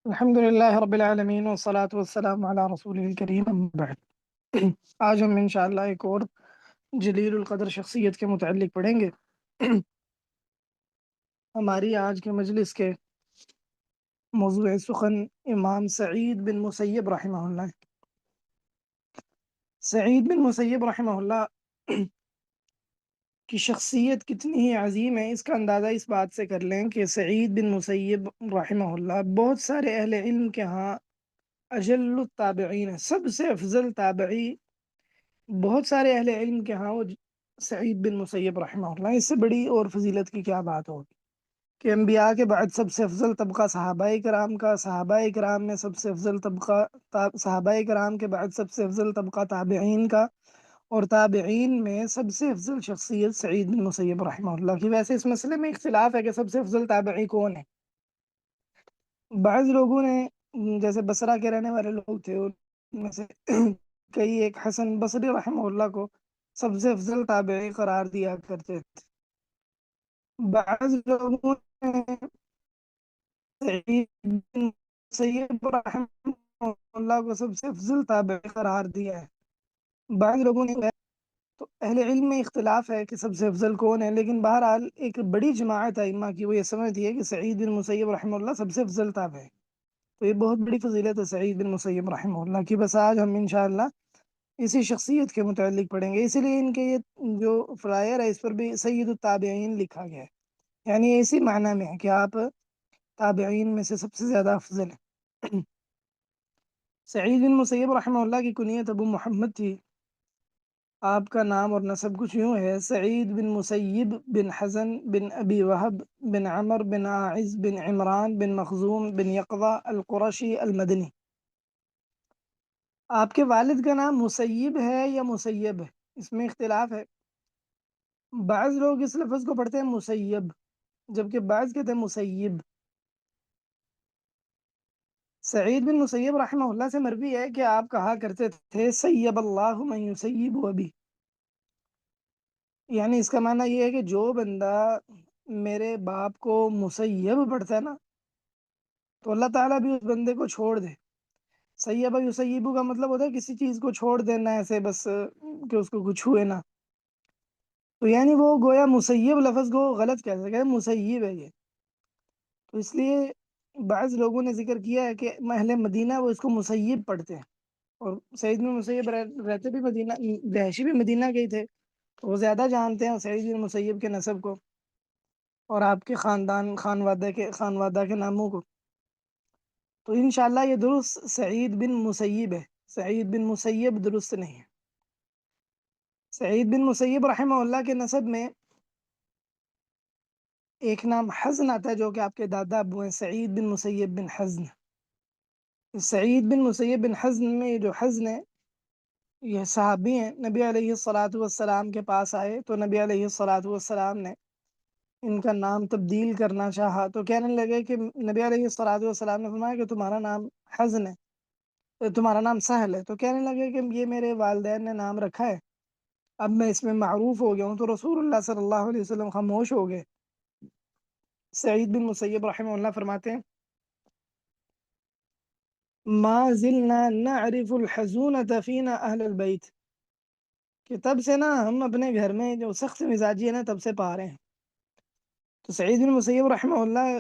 الحمد لله رب العالمین والصلاة والسلام علی رسول الکریم اما بعد آج ہم انشاءاللہ ایک اور جلیل القدر شخصیت کے متعلق پڑھیں گے۔ ہماری آج کے مجلس کے موضوع سخن امام سعید بن مسیب رحمہ اللہ ہے۔ سعید بن مسیب رحمہ اللہ کی شخصیت کتنی ہی عظیم ہے، اس کا اندازہ اس بات سے کر لیں کہ سعید بن مسیب رحمہ اللہ بہت سارے اہل علم کے ہاں اجل التابعین ہے، سب سے افضل تابعی بہت سارے اہل علم کے ہاں وہ سعید بن مسیب رحمہ اللہ۔ اس سے بڑی اور فضیلت کی کیا بات ہوگی کہ انبیاء کے بعد سب سے افضل طبقہ صحابہ کرام کا، صحابہ کرام میں سب سے افضل طبقہ صحابہ کرام کے بعد سب سے افضل طبقہ تابعین کا، اور تابعین میں سب سے افضل شخصیت سعید بن مسیب رحمہ اللہ کی۔ ویسے اس مسئلے میں اختلاف ہے کہ سب سے افضل تابعی کون ہے۔ بعض لوگوں نے، جیسے بصرہ کے رہنے والے لوگ تھے، ان میں سے کئی ایک حسن بصری رحمہ اللہ کو سب سے افضل تابعی قرار دیا کرتے تھے۔ بعض لوگوں نے سعید بن مسیب رحمہ اللہ کو سب سے افضل تابعی قرار دیا ہے، بعض لوگوں نے۔ تو اہل علم میں اختلاف ہے کہ سب سے افضل کون ہے، لیکن بہرحال ایک بڑی جماعت ائمہ کی وہ یہ سمجھتی ہے کہ سعید بن مسیب رحمہ اللہ سب سے افضل تابعی ہے۔ تو یہ بہت بڑی فضیلت ہے سعید بن مسیب رحمہ اللہ کی۔ بس آج ہم انشاءاللہ اسی شخصیت کے متعلق پڑھیں گے، اسی لیے ان کے یہ جو فلائر ہے اس پر بھی سید التابعین لکھا گیا ہے، یعنی اسی معنی میں ہے کہ آپ تابعین میں سے سب سے زیادہ افضل ہیں۔ سعید بن مسیب رحمہ اللہ کی کنیت ابو محمد تھی۔ آپ کا نام اور نسب کچھ یوں ہے: سعید بن مسیب بن حزن بن ابی وہب بن عمر بن عاعز بن عمران بن مخزوم بن یقظہ القرشی المدنی۔ آپ کے والد کا نام مسیب ہے یا مسیب ہے، اس میں اختلاف ہے۔ بعض لوگ اس لفظ کو پڑھتے ہیں مسیب، جبکہ بعض کہتے ہیں مسیب۔ سعید بن مسیب رحمہ اللہ سے مروی ہے کہ آپ کہا کرتے تھے سیب اللہ من یسیب ابی، یعنی اس کا معنی یہ ہے کہ جو بندہ میرے باپ کو مسیب پڑھتا ہے نا تو اللہ تعالیٰ بھی اس بندے کو چھوڑ دے۔ سیبہ یسیبو کا مطلب ہوتا ہے کسی چیز کو چھوڑ دینا، ایسے بس کہ اس کو کچھ ہوئے نہ، تو یعنی وہ گویا مسیب لفظ کو غلط کہہ سکے، مسیب ہے یہ۔ تو اس لیے بعض لوگوں نے ذکر کیا ہے کہ اہل مدینہ وہ اس کو مسیب پڑھتے ہیں، اور سعید بن مسیب رہتے بھی مدینہ، رہائشی بھی مدینہ کے ہی تھے، تو وہ زیادہ جانتے ہیں سعید بن مسیب کے نسب کو اور آپ کے خانوادہ کے ناموں کو۔ تو انشاءاللہ یہ درست سعید بن مسیب ہے، سعید بن مسیب درست نہیں ہے۔ سعید بن مسیب رحمہ اللہ کے نسب میں ایک نام حزن آتا ہے، جو کہ آپ کے دادا ابو ہیں، سعید بن مسیب بن حزن۔ سعید بن مسیب بن حزن میں یہ جو حزن ہے یہ صحابی ہیں، نبی علیہ الصلاۃ والسلام کے پاس آئے تو نبی علیہ الصلاۃ والسلام نے ان کا نام تبدیل کرنا چاہا، تو کہنے لگے کہ نبی علیہ الصلاۃ والسلام نے فرمایا کہ تمہارا نام حزن ہے، تمہارا نام سہل ہے، تو کہنے لگے کہ یہ میرے والدین نے نام رکھا ہے، اب میں اس میں معروف ہو گیا ہوں، تو رسول اللہ صلی اللہ علیہ وسلم خاموش ہو گئے۔ سعید بن مسیب رحمہ اللہ فرماتے ہیں ما زلنا نعرف الحزونة فينا اہل البیت، کہ تب سے نا ہم اپنے گھر میں جو سخت مزاجی ہے نا تب سے پا رہے ہیں۔ تو سعید بن مسیب رحمہ اللہ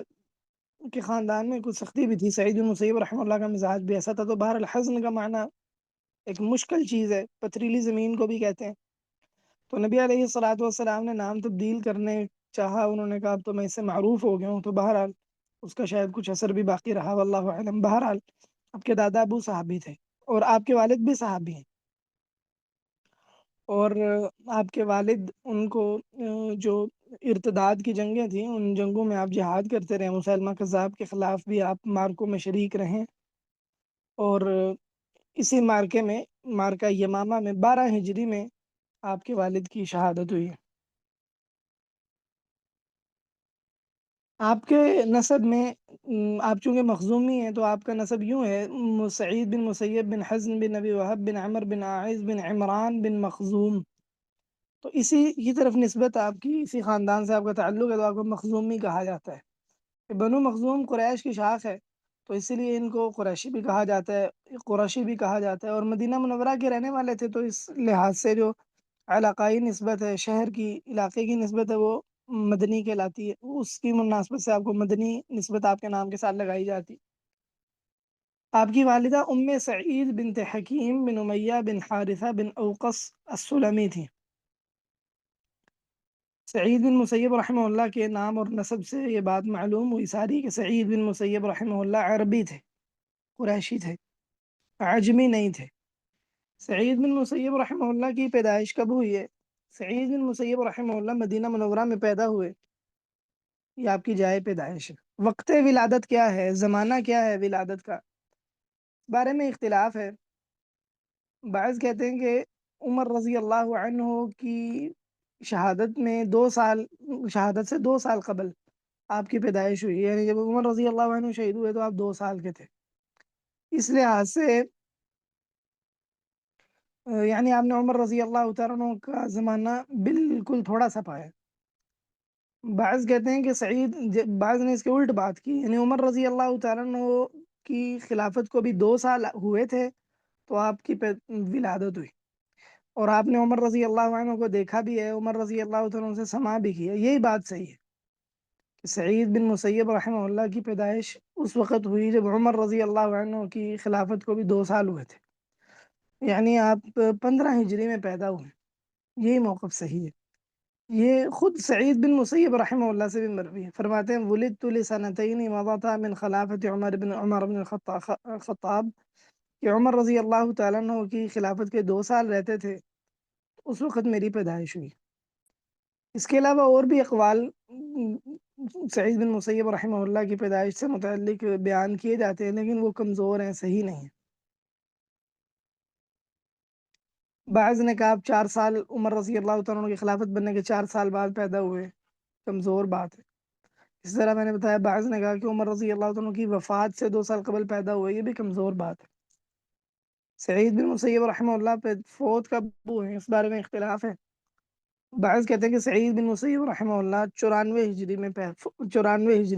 کے خاندان میں کچھ سختی بھی تھی، سعید بن مسیب رحمہ اللہ کا مزاج بھی ایسا تھا۔ تو بہر الحزن کا معنی ایک مشکل چیز ہے، پتھریلی زمین کو بھی کہتے ہیں۔ تو نبی علیہ الصلاۃ والسلام نے نام تبدیل کرنے چاہا، انہوں نے کہا اب تو میں اس سے معروف ہو گیا ہوں، تو بہرحال اس کا شاید کچھ اثر بھی باقی رہا، واللہ اعلم۔ بہرحال آپ کے دادا ابو صحابی تھے اور آپ کے والد بھی صحابی ہیں، اور آپ کے والد ان کو جو ارتداد کی جنگیں تھیں ان جنگوں میں آپ جہاد کرتے رہے، مسلمہ کذاب کے خلاف بھی آپ مارکوں میں شریک رہیں، اور اسی مارکے میں، مارکہ یمامہ میں 12 ہجری میں آپ کے والد کی شہادت ہوئی ہے۔ آپ کے نسب میں آپ چونکہ مخزومی ہیں تو آپ کا نسب یوں ہے: سعید بن مسیب بن حزن بن ابی وہب بن عمر بن عاعز بن عمران بن مخزوم، تو اسی کی طرف نسبت آپ کی، اسی خاندان سے آپ کا تعلق ہے، تو آپ کو مخزومی کہا جاتا ہے۔ کہ بنو مخزوم قریش کی شاخ ہے، تو اسی لیے ان کو قریشی بھی کہا جاتا ہے، قریشی بھی کہا جاتا ہے، اور مدینہ منورہ کے رہنے والے تھے، تو اس لحاظ سے جو علاقائی نسبت ہے، شہر کی علاقے کی نسبت ہے، وہ مدنی کہلاتی ہے، اس کی مناسبت سے آپ کو مدنی نسبت آپ کے نام کے ساتھ لگائی جاتی۔ آپ کی والدہ ام سعید بنت حکیم بن امیہ بن حارثہ بن اوقس السلمی تھی۔ سعید بن مسیب رحمہ اللہ کے نام اور نسب سے یہ بات معلوم ہوئی ساری کہ سعید بن مسیب رحمہ اللہ عربی تھے، قریشی تھے، عجمی نہیں تھے۔ سعید بن مسیب رحمہ اللہ کی پیدائش کب ہوئی ہے؟ سعید بن مسیب رحمہ اللہ مدینہ منورہ میں پیدا ہوئے، یہ آپ کی جائے پیدائش ہے۔ وقت ولادت کیا ہے، زمانہ کیا ہے ولادت کا، اس بارے میں اختلاف ہے۔ بعض کہتے ہیں کہ عمر رضی اللہ عنہ کی شہادت میں 2 سال، شہادت سے 2 سال قبل آپ کی پیدائش ہوئی، یعنی جب عمر رضی اللہ عنہ شہید ہوئے تو آپ 2 سال کے تھے۔ اس لحاظ سے یعنی آپ نے عمر رضی اللہ تعالیٰ عنہ کا زمانہ بالکل تھوڑا سا پایا۔ بعض کہتے ہیں کہ بعض نے اس کے الٹ بات کی، یعنی عمر رضی اللہ تعالیٰ عنہ کی خلافت کو بھی 2 سال ہوئے تھے تو آپ کی ولادت ہوئی، اور آپ نے عمر رضی اللہ عنہ کو دیکھا بھی ہے، عمر رضی اللہ عنہ سے سما بھی کیا، یہی بات صحیح ہے کہ سعید بن مسیب رحمہ اللہ کی پیدائش اس وقت ہوئی جب عمر رضی اللہ عنہ کی خلافت کو بھی 2 سال ہوئے تھے، یعنی آپ 15 ہجری میں پیدا ہوئے، یہی موقف صحیح ہے۔ یہ خود سعید بن مسیب رحمہ اللہ سے بھی مروی ہے، فرماتے ہیں ولدت لسنتین مضتا من خلافت عمر بن الخطاب، کہ عمر رضی اللہ تعالیٰ عنہ کی خلافت کے 2 سال رہتے تھے، اس وقت میری پیدائش ہوئی۔ اس کے علاوہ اور بھی اقوال سعید بن مسیب رحمہ اللہ کی پیدائش سے متعلق بیان کیے جاتے ہیں، لیکن وہ کمزور ہیں، صحیح نہیں ہیں۔ بعض نے کہا آپ 4 سال عمر رضی اللہ تعالیٰ عنہ کی خلافت بننے کے 4 سال بعد پیدا ہوئے، کمزور بات ہے۔ اس طرح میں نے بتایا بعض نے کہا کہ عمر رضی اللہ عنہ کی وفات سے 2 سال قبل پیدا ہوئے، یہ بھی کمزور بات ہے۔ سعید بن مسیب رحمہ اللہ پہ فوت کب ہوئے ہیں، اس بارے میں اختلاف ہے۔ بعض کہتے ہیں کہ سعید بن مسیب رحمہ اللہ 94 ہجری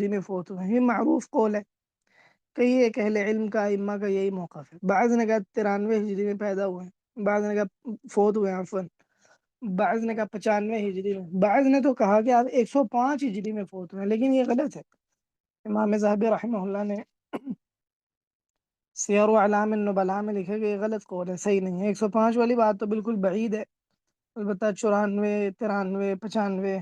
میں فوت ہوئے ہیں، یہ معروف قول ہے، کئی ایک اہل علم کا، ائمہ کا یہی موقف ہے۔ بعض نے کہا 93 ہجری میں پیدا ہوئے ہیں، بعض نے کہا فوت ہوئے ہیں عفواً، بعض نے کہا 95 ہجری میں، بعض نے تو کہا کہ آپ 105 ہجری میں فوت ہوئے ہیں، لیکن یہ غلط ہے۔ امام ذہبی رحمہ اللہ نے سیر و اعلام النبلاء میں لکھے کہ یہ غلط قول ہے، صحیح نہیں ہے۔ 105 والی بات تو بالکل بعید ہے، البتہ 94 93 95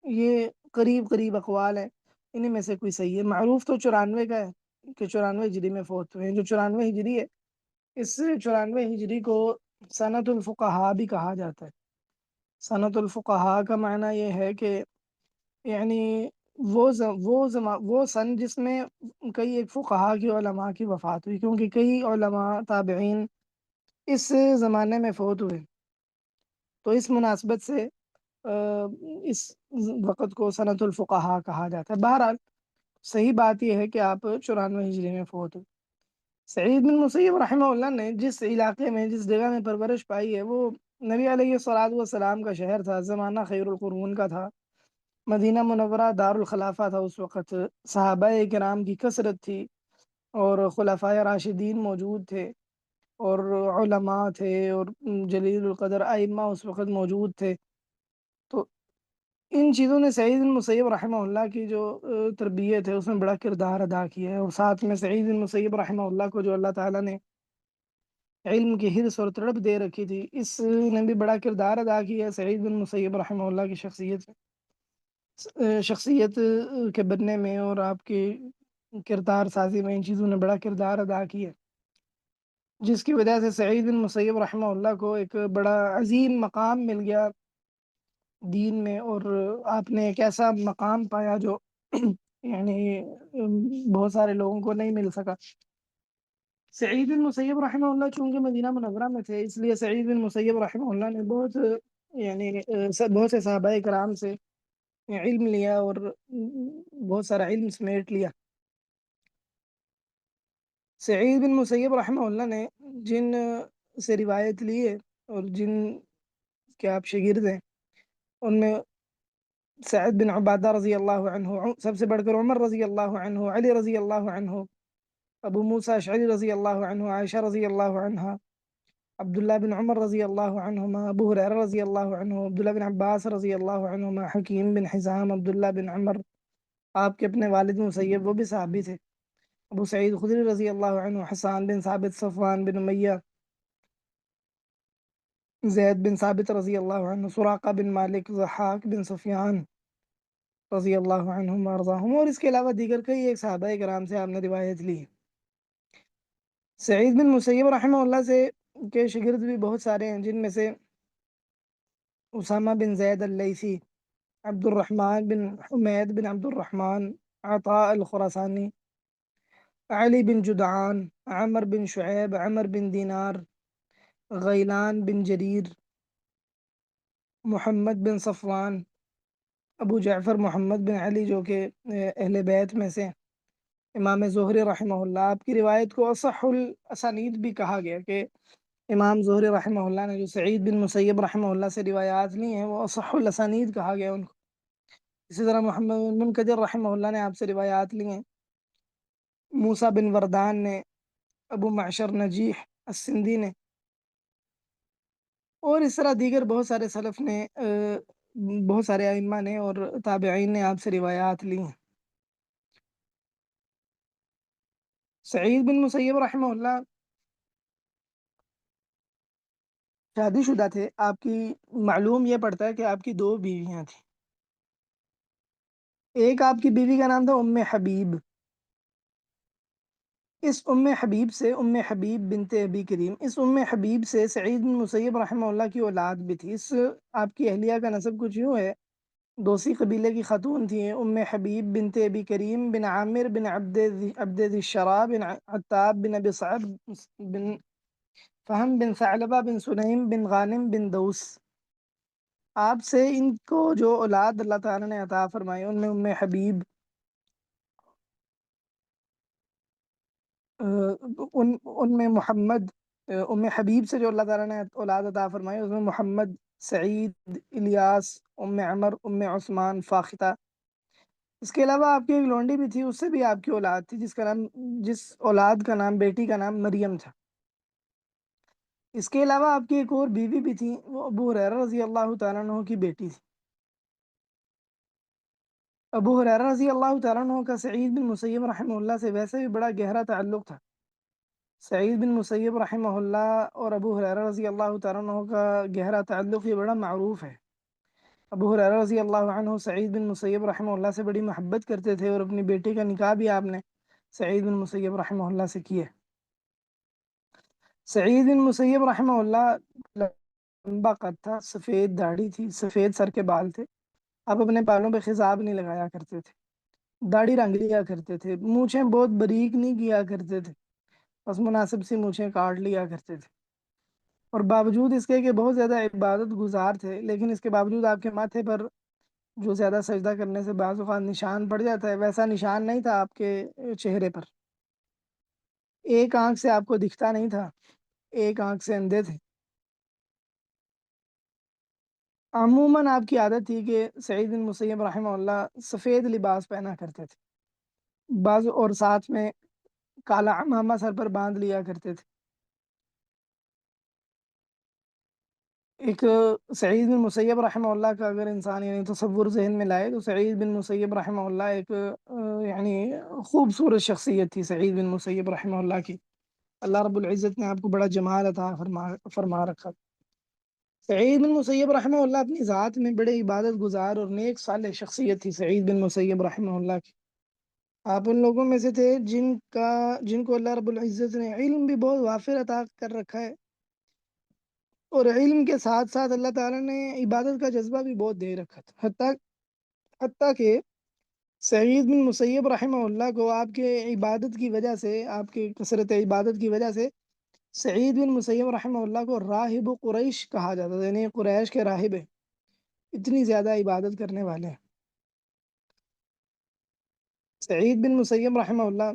یہ قریب قریب اقوال ہیں، انہیں میں سے کوئی صحیح ہے۔ معروف تو 94 کا ہے کہ 94 ہجری میں فوت ہوئے ہیں، جو 94 ہجری ہے، اس 94 ہجری کو سنۃ الفقہاء بھی کہا جاتا ہے۔ سنۃ الفقہاء کا معنی یہ ہے کہ یعنی وہ سن جس میں کئی ایک فقہاء کی علماء کی وفات ہوئی، کیونکہ کئی علماء تابعین اس زمانے میں فوت ہوئے، تو اس مناسبت سے اس وقت کو سنۃ الفقہاء کہا جاتا ہے۔ بہرحال صحیح بات یہ ہے کہ آپ 94 ہجری میں فوت ہوئے۔ سعید بن مسیب رحمہ اللہ نے جس علاقے میں، جس جگہ میں پرورش پائی ہے، وہ نبی علیہ الصلوۃ والسلام کا شہر تھا، زمانہ خیر القرون کا تھا، مدینہ منورہ دار الخلافہ تھا اس وقت، صحابہ کرام کی کثرت تھی، اور خلفائے راشدین موجود تھے، اور علماء تھے، اور جلیل القدر ائمہ اس وقت موجود تھے۔ تو ان چیزوں نے سعید بن مسیب رحمہ اللہ کی جو تربیت ہے اس میں بڑا کردار ادا کیا ہے، اور ساتھ میں سعید بن مسیب رحمہ اللہ کو جو اللہ تعالیٰ نے علم کی حرص اور تڑپ دے رکھی تھی، اس نے بھی بڑا کردار ادا کیا ہے سعید بن مسیب رحمہ اللہ کی شخصیت کے بننے میں، اور آپ کی کردار سازی میں ان چیزوں نے بڑا کردار ادا کیا، جس کی وجہ سے سعید بن مسیب رحمہ اللہ کو ایک بڑا عظیم مقام مل گیا دین میں، اور آپ نے ایک ایسا مقام پایا جو یعنی بہت سارے لوگوں کو نہیں مل سکا۔ سعید بن مسیب رحمہ اللہ چونکہ مدینہ منورہ میں تھے، اس لیے سعید بن مسیب رحمہ اللہ نے بہت سے صحابہ کرام سے علم لیا، اور بہت سارا علم سمیٹ لیا۔ سعید بن مسیب رحمہ اللہ نے جن سے روایت لی ہے اور جن کے آپ شاگرد ہیں، ان میں سعد بن عبادہ رضی اللہ عنہ، سب سے بڑھ کر عمر رضی اللہ عنہ، علی رضی اللہ عنہ، ابو موسیٰ اشعری رضی اللہ عنہ، عائشہ رضی اللہ عنہا، عبداللہ بن عمر رضی اللہ عنہما، ابو ہریرہ رضی اللہ عنہ، عبداللہ بن عباس رضی اللہ عنہما، حکیم بن حزام، عبداللہ بن عمر، آپ کے اپنے والد مسیب وہ بھی صحابی تھے، ابو سعید خدری رضی اللہ عنہ، حسان بن ثابت، صفوان بن امیہ، زید بن ثابت رضی اللہ عنہ، سراقہ بن مالک، ضحاک بن سفیان رضی اللہ عنہم وارضاہم، اور اس کے علاوہ دیگر کئی ایک صحابہ کرام سے آپ نے روایت لی ہے۔ سعید بن مسیب رحمہ اللہ سے کے شاگرد بھی بہت سارے ہیں، جن میں سے اسامہ بن زید اللیثی، عبد الرحمن بن حمید بن عبد الرحمن، عطاء الخراسانی، علی بن جدعان، عمر بن شعیب، عمر بن دینار، غیلان بن جریر، محمد بن صفوان، ابو جعفر محمد بن علی جو کہ اہل بیت میں سے، امام زہری رحمہ اللہ، آپ کی روایت کو اصح الاسانید بھی کہا گیا کہ امام زہری رحمہ اللہ نے جو سعید بن مسیب رحمہ اللہ سے روایات لی ہیں وہ اصح الاسانید کہا گیا ان کو۔ اسی طرح محمد بن منکدر رحمہ اللہ نے آپ سے روایات لی ہیں، موسیٰ بن وردان نے، ابو معشر نجیح السندی نے، اور اس طرح دیگر بہت سارے سلف نے، بہت سارے ائمہ نے اور تابعین نے آپ سے روایات لی ہیں۔ سعید بن مسیب رحمہ اللہ شادی شدہ تھے، آپ کی معلوم یہ پڑتا ہے کہ آپ کی دو بیویاں تھیں، ایک آپ کی بیوی کا نام تھا ام حبیب، اس ام حبیب سے، ام حبیب بنت ابی کریم، اس ام حبیب سے سعید بن مسیب رحمہ اللہ کی اولاد بھی تھی۔ اس آپ کی اہلیہ کا نسب کچھ یوں ہے، دوسی قبیلے کی خاتون تھیں، ام حبیب بنت ابی کریم بن عامر بن عبد ذی الشرا بن عتاب بن ابی صعب بن فہم بن ثعلبہ بن سنیم بن غانم بن دوس۔ آپ سے ان کو جو اولاد اللہ تعالیٰ نے عطا فرمائی ان میں ام حبیب، ان میں محمد، ام حبیب سے جو اللہ تعالیٰ نے اولاد عطا فرمائی اس میں محمد، سعید، الیاس، ام عمر، ام عثمان، فاختہ، اس کے علاوہ آپ کی ایک لونڈی بھی تھی، اس سے بھی آپ کی اولاد تھی جس اولاد کا نام، بیٹی کا نام مریم تھا۔ اس کے علاوہ آپ کی ایک اور بیوی بھی تھی، وہ ابو ہریرہ رضی اللہ تعالیٰ عنہ کی بیٹی تھی۔ ابو ہریرہ رضی اللہ تعالیٰ عنہ کا سعید بن مسیب رحمہ اللہ سے ویسے بھی بڑا گہرا تعلق تھا۔ سعید بن مسیب رحمہ اللہ اور ابو ہریرہ رضی اللہ تعالیٰ عنہ کا گہرا تعلق یہ بڑا معروف ہے۔ ابو ہریرہ رضی اللہ عنہ سعید بن مسیب رحمہ اللہ سے بڑی محبت کرتے تھے، اور اپنی بیٹی کا نکاح بھی آپ نے سعید بن مسیب رحمہ اللہ سے کیا۔ سعید بن مسیب رحمہ اللہ لمبا قد تھا، سفید داڑھی تھی، سفید سر کے بال تھے، آپ اپنے بالوں پہ خضاب نہیں لگایا کرتے تھے، داڑھی رنگ لیا کرتے تھے، مونچھیں بہت باریک نہیں کیا کرتے تھے، بس مناسب سی مونچھیں کاٹ لیا کرتے تھے، اور باوجود اس کے کہ بہت زیادہ عبادت گزار تھے، لیکن اس کے باوجود آپ کے ماتھے پر جو زیادہ سجدہ کرنے سے بعض اوقات نشان پڑ جاتا ہے، ویسا نشان نہیں تھا آپ کے چہرے پر، ایک آنکھ سے آپ کو دکھتا نہیں تھا، ایک آنکھ سے اندھے تھے۔ عموماً آپ کی عادت تھی کہ سعید بن مسیب رحمہ اللہ سفید لباس پہنا کرتے تھے، بعض اور ساتھ میں کالا عمامہ سر پر باندھ لیا کرتے تھے۔ ایک سعید بن مسیب رحمہ اللہ کا اگر انسان یعنی تصور ذہن میں لائے تو سعید بن مسیب رحمہ اللہ ایک یعنی خوبصورت شخصیت تھی سعید بن مسیب رحمہ اللہ کی، اللہ رب العزت نے آپ کو بڑا جمال عطا فرما رکھا۔ سعید بن مسیب رحمہ اللہ اپنی ذات میں بڑے عبادت گزار اور نیک صالح شخصیت تھی سعید بن مسیب رحمہ اللہ کی۔ آپ ان لوگوں میں سے تھے جن کو اللہ رب العزت نے علم بھی بہت وافر عطا کر رکھا ہے، اور علم کے ساتھ ساتھ اللہ تعالیٰ نے عبادت کا جذبہ بھی بہت دے رکھا تھا، حتیٰ کہ سعید بن مسیب رحمہ اللہ کو آپ کے عبادت کی وجہ سے، آپ کی کثرت عبادت کی وجہ سے سعید بن مسیب رحمہ اللہ کو راہب قریش کہا جاتا تھا، یعنی قریش کے راہب ہیں، اتنی زیادہ عبادت کرنے والے ہیں۔ سعید بن مسیب رحمہ اللہ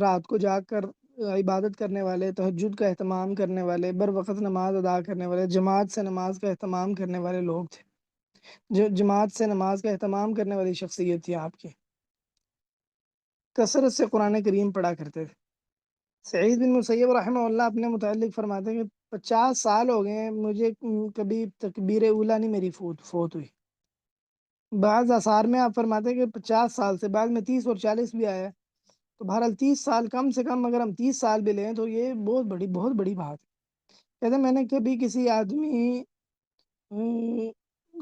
رات کو جاگ کر عبادت کرنے والے، تہجد کا اہتمام کرنے والے، بر وقت نماز ادا کرنے والے، جماعت سے نماز کا اہتمام کرنے والے لوگ تھے، جو جماعت سے نماز کا اہتمام کرنے والی شخصیت تھی آپ کی۔ کثرت سے قرآن کریم پڑھا کرتے تھے۔ سعید بن مسیب رحمہ اللہ اپنے متعلق فرماتے ہیں کہ 50 سال ہو گئے ہیں مجھے کبھی تکبیر اولیٰ نہیں میری فوت ہوئی۔ بعض آثار میں آپ فرماتے ہیں کہ 50 سال سے، بعد میں 30 اور 40 بھی آیا ہے، تو بہرحال 30 سال کم سے کم اگر ہم 30 سال بھی لیں تو یہ بہت بڑی بات ہے۔ کہتے ہیں میں نے کبھی کسی آدمی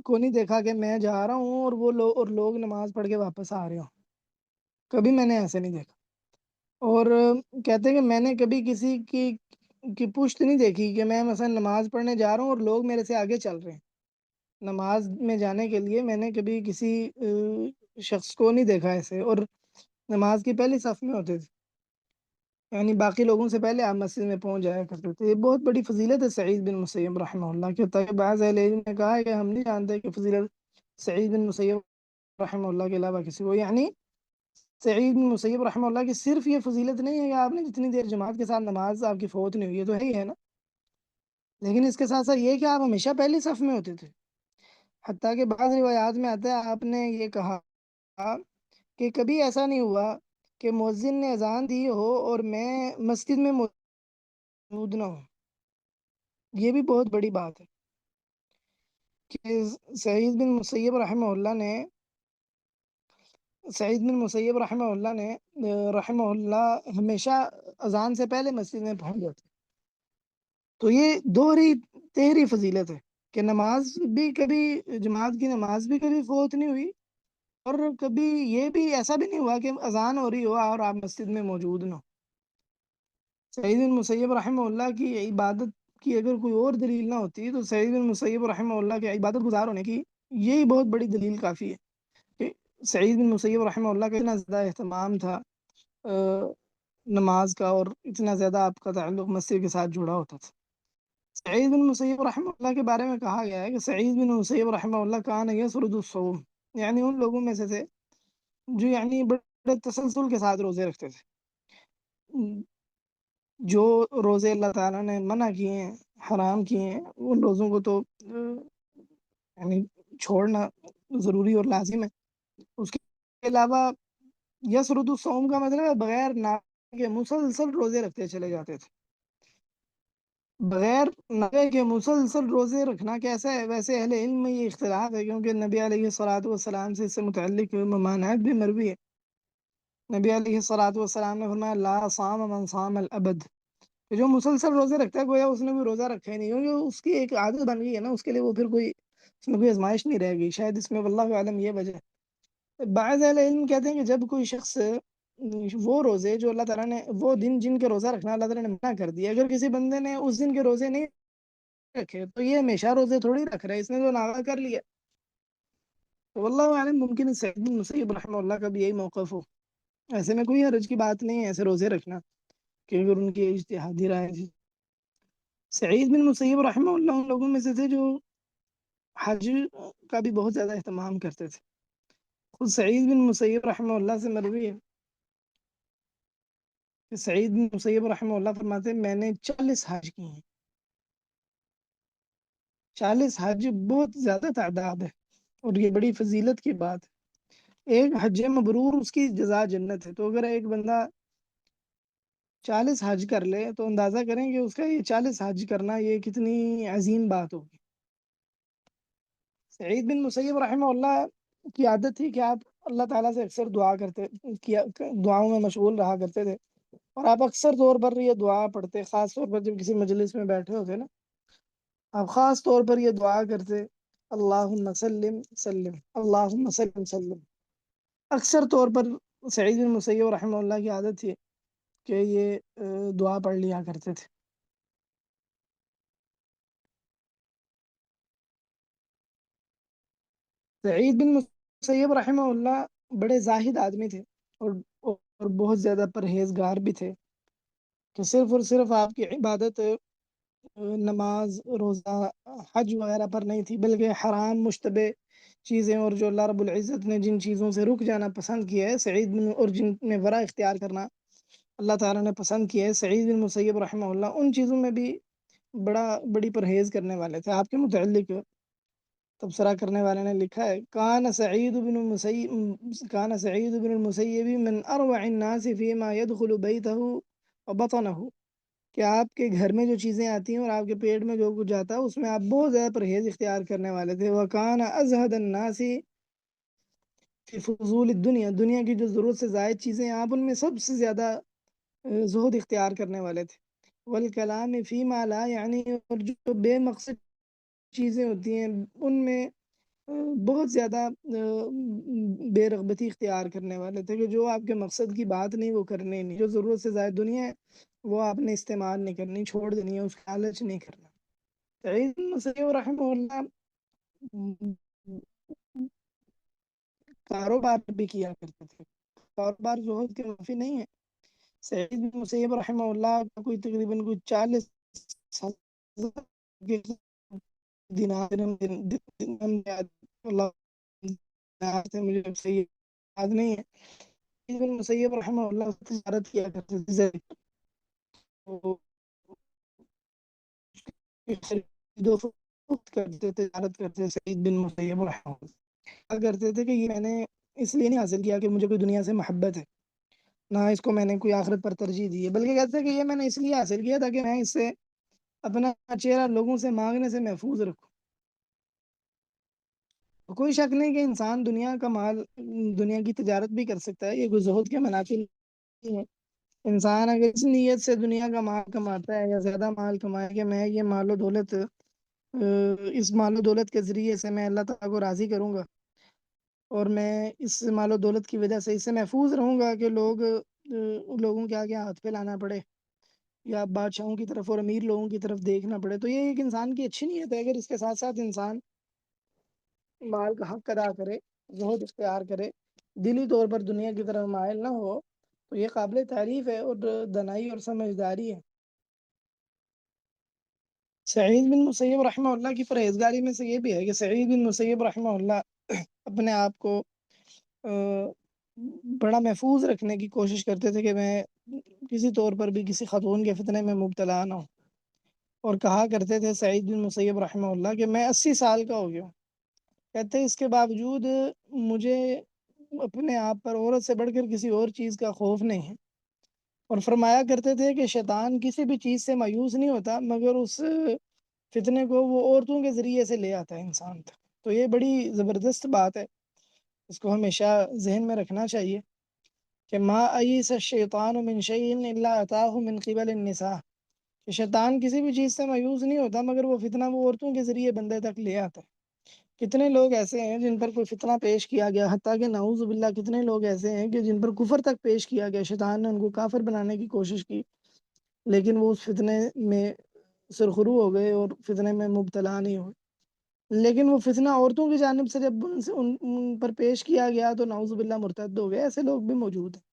کو نہیں دیکھا کہ میں جا رہا ہوں اور لوگ نماز پڑھ کے واپس آ رہے ہوں، کبھی میں نے ایسے نہیں دیکھا۔ اور کہتے ہیں کہ میں نے کبھی کسی کی پشت نہیں دیکھی کہ میں مثلا نماز پڑھنے جا رہا ہوں اور لوگ میرے سے آگے چل رہے ہیں۔ نماز میں جانے کے لیے میں نے کبھی کسی شخص کو نہیں دیکھا ایسے، اور نماز کی پہلی صف میں ہوتے تھے، یعنی باقی لوگوں سے پہلے آپ مسجد میں پہنچ جایا کرتے تھے۔ یہ بہت بڑی فضیلت ہے سعید بن مسیب رحمہ اللہ کی۔ تاکہ بعض اہل علم نے کہا ہے کہ ہم نہیں جانتے کہ فضیلت سعید بن مسیب رحمہ اللہ کے علاوہ کسی کو، یعنی سعید بن مسیب رحمہ اللہ کی صرف یہ فضیلت نہیں ہے کہ آپ نے جتنی دیر جماعت کے ساتھ نماز آپ کی فوت نہیں ہوئی ہے، تو ہے ہی ہے نا، لیکن اس کے ساتھ ساتھ یہ کہ آپ ہمیشہ پہلی صف میں ہوتے تھے۔ حتیٰ کہ بعض روایات میں آتا ہے آپ نے یہ کہا کہ کبھی ایسا نہیں ہوا کہ مؤذن نے اذان دی ہو اور میں مسجد میں موجود نہ ہوں۔ یہ بھی بہت بڑی بات ہے کہ سعید بن مسیب رحمہ اللہ ہمیشہ اذان سے پہلے مسجد میں پہنچ جاتے۔ تو یہ تہری فضیلت ہے کہ نماز بھی کبھی، جماعت کی نماز بھی کبھی فوت نہیں ہوئی، اور کبھی یہ بھی ایسا بھی نہیں ہوا کہ اذان ہو رہی ہو اور آپ مسجد میں موجود نہ ہو۔ سعید بن مسیب رحمہ اللہ کی عبادت کی اگر کوئی اور دلیل نہ ہوتی تو سعید بن مسیب رحمہ اللہ کے عبادت گزار ہونے کی یہی بہت بڑی دلیل کافی ہے کہ سعید بن مسیب رحمہ اللہ کا اتنا زیادہ اہتمام تھا نماز کا، اور اتنا زیادہ آپ کا تعلق مسجد کے ساتھ جڑا ہوتا تھا۔ سعید بن مسیب رحمہ اللہ کے بارے میں کہا گیا ہے کہ سعید بن مسیب رحمہ اللہ کان یسرد الصوم، یعنی ان لوگوں میں سے تھے جو یعنی بڑے تسلسل کے ساتھ روزے رکھتے تھے۔ جو روزے اللہ تعالیٰ نے منع کیے ہیں، حرام کیے ہیں، ان روزوں کو تو یعنی چھوڑنا ضروری اور لازم ہے۔ اس کے علاوہ یسرد الصوم کا مطلب ہے بغیر ناغے کے مسلسل روزے رکھتے چلے جاتے تھے۔ بغیر ناغے کے مسلسل روزے رکھنا کیسا ہے؟ ویسے اہل علم میں یہ اختلاف ہے، کیونکہ نبی علیہ الصلوۃ والسلام سے اس سے متعلق ممانعت بھی مروی ہے۔ نبی علیہ الصلوۃ والسلام نے فرمایا لا صام من صام الابد، کہ جو مسلسل روزے رکھتا ہے گویا اس نے کوئی روزہ رکھا ہی نہیں، کیونکہ اس کی ایک عادت بن گئی ہے نا، اس کے لیے وہ پھر اس میں کوئی آزمائش نہیں رہ گئی، شاید اس میں واللہ عالم یہ وجہ ہے۔ بعض اہل علم کہتے ہیں کہ جب کوئی شخص وہ روزے جو اللہ تعالیٰ نے، وہ دن جن کے روزہ رکھنا اللہ تعالیٰ نے منع کر دیا، اگر کسی بندے نے اس دن کے روزے نہیں رکھے تو یہ ہمیشہ روزے تھوڑی رکھ رہا ہے، اس نے تو ناغہ کر لیا۔ تو واللہ عالم ممکن ہے سعید بن مسیب رحمہ اللہ کا بھی یہی موقف ہو، ایسے میں کوئی حرج کی بات نہیں ہے ایسے روزے رکھنا، کہ اگر ان کی اجتہادی رائے تھی۔ سعید بن مسیب رحمہ اللہ ان لوگوں میں سے تھے جو حج کا بھی بہت زیادہ اہتمام کرتے تھے۔ خود سعید بن مسیب رحمہ اللہ سے مروی ہے کہ سعید بن مسیب رحمہ اللہ فرماتے ہیں میں نے 40 حج کی ہیں۔ 40 حج بہت زیادہ تعداد ہے، اور یہ بڑی فضیلت کی بات ہے۔ ایک حج مبرور اس کی جزا جنت ہے، تو اگر ایک بندہ 40 حج کر لے تو اندازہ کریں کہ اس کا یہ 40 حج کرنا یہ کتنی عظیم بات ہوگی۔ سعید بن مسیب رحمہ اللہ کی عادت تھی کہ آپ اللہ تعالیٰ سے اکثر دعاؤں میں مشغول رہا کرتے تھے، اور آپ اکثر طور پر یہ دعا پڑھتے، خاص طور پر جب کسی مجلس میں بیٹھے ہوتے نا، آپ خاص طور پر یہ دعا کرتے اللہم سلم سلم، اللہم سلم سلم۔ اکثر طور پر سعید بن مسیب رحمہ اللہ کی عادت تھی کہ یہ دعا پڑھ لیا کرتے تھے۔ سعید بن مسیب رحمہ اللہ بڑے زاہد آدمی تھے، اور بہت زیادہ پرہیزگار بھی تھے، کہ صرف اور صرف آپ کی عبادت نماز روزہ حج وغیرہ پر نہیں تھی، بلکہ حرام مشتبہ چیزیں اور جو اللہ رب العزت نے جن چیزوں سے رک جانا پسند کیا ہے اور جن میں ورع اختیار کرنا اللہ تعالیٰ نے پسند کیا ہے، سعید بن مسیب رحمہ اللہ ان چیزوں میں بھی بڑی پرہیز کرنے والے تھے۔ آپ کے متعلق تبصرہ کرنے والے نے لکھا ہے کان سعید بن المسیب من اروع الناس فيما يدخل بيته وبطنه، کہ آپ کے گھر میں جو چیزیں آتی ہیں اور آپ کے پیٹ میں جو کچھ جاتا ہے اس میں آپ بہت زیادہ پرہیز اختیار کرنے والے تھے. وکان ازہد الناس فی فضول الدنیا، دنیا کی جو ضرورت سے زائد چیزیں ہیں آپ ان میں سب سے زیادہ زہد اختیار کرنے والے تھے. والکلام فیما لا یعنی، اور جو بے مقصد چیزیں ہوتی ہیں ان میں بہت زیادہ بے رغبتی اختیار کرنے والے تھے، کہ جو آپ کے مقصد کی بات نہیں وہ کرنے نہیں، جو ضرورت سے زائد دنیا ہے وہ آپ نے استعمال نہیں کرنی، چھوڑ دینی ہے، اس کا لالچ نہیں کرنا. سعید بن مسیب رحمہ اللہ کاروبار بھی کیا کرتے تھے. کاروبار زہد کے منافی نہیں ہے. سعید بن مسیب رحمہ اللہ کا کوئی تقریباً کوئی 40,000 دینار مجھے صحیح یاد نہیں ہے. سعید بن مسیب رحمہ اللہ تجارت کیا کرتے تھے. تجارت کرتے سعید بن مسیب رحمہ اللہ کرتے تھے کہ یہ میں نے اس لیے نہیں حاصل کیا کہ مجھے کوئی دنیا سے محبت ہے، نہ اس کو میں نے کوئی آخرت پر ترجیح دی ہے، بلکہ کہتے ہیں کہ یہ میں نے اس لیے حاصل کیا تاکہ میں اس سے اپنا چہرہ لوگوں سے مانگنے سے محفوظ رکھوں. کوئی شک نہیں کہ انسان دنیا کا مال، دنیا کی تجارت بھی کر سکتا ہے، یہ کوئی زہد کے منافی نہیں ہے. انسان اگر اس نیت سے دنیا کا مال کماتا ہے یا زیادہ مال کمائے کہ میں یہ مال و دولت اس مال و دولت کے ذریعے سے میں اللہ تعالیٰ کو راضی کروں گا اور میں اس مال و دولت کی وجہ سے اس سے محفوظ رہوں گا کہ لوگوں کے آگے ہاتھ پھیلانا پڑے یا بادشاہوں کی طرف اور امیر لوگوں کی طرف دیکھنا پڑے، تو یہ ایک انسان کی اچھی نیت ہے. اگر اس کے ساتھ ساتھ انسان مال کا حق ادا کرے، زہد اختیار کرے، دلی طور پر دنیا کی طرف مائل نہ ہو، تو یہ قابل تعریف ہے اور دانائی اور سمجھداری ہے. سعید بن مسیب رحمہ اللہ کی پرہیزگاری میں سے یہ بھی ہے کہ سعید بن مسیب رحمہ اللہ اپنے آپ کو بڑا محفوظ رکھنے کی کوشش کرتے تھے کہ میں کسی طور پر بھی کسی خاتون کے فتنے میں مبتلا نہ ہوں، اور کہا کرتے تھے سعید بن مسیب رحمہ اللہ کہ میں 80 سال کا ہو گیا ہوں، کہتے ہیں اس کے باوجود مجھے اپنے آپ پر عورت سے بڑھ کر کسی اور چیز کا خوف نہیں ہے. اور فرمایا کرتے تھے کہ شیطان کسی بھی چیز سے مایوس نہیں ہوتا مگر اس فتنے کو وہ عورتوں کے ذریعے سے لے آتا ہے انسان تک. تو یہ بڑی زبردست بات ہے، اس کو ہمیشہ ذہن میں رکھنا چاہیے کہ ما ایس الشیطان من شیء الا اتاہ من قبل النساء، کہ شیطان کسی بھی چیز سے مایوس نہیں ہوتا مگر وہ فتنہ وہ عورتوں کے ذریعے بندے تک لے آتا ہے. کتنے لوگ ایسے ہیں جن پر کوئی فتنہ پیش کیا گیا، حتیٰ کہ نعوذ باللہ کتنے لوگ ایسے ہیں کہ جن پر کفر تک پیش کیا گیا، شیطان نے ان کو کافر بنانے کی کوشش کی، لیکن وہ اس فتنے میں سرخرو ہو گئے اور فتنے میں مبتلا نہیں ہوئے. لیکن وہ فتنہ عورتوں کی جانب سے جب ان پر پیش کیا گیا تو نعوذ باللہ مرتد ہو گئے. ایسے لوگ بھی موجود ہیں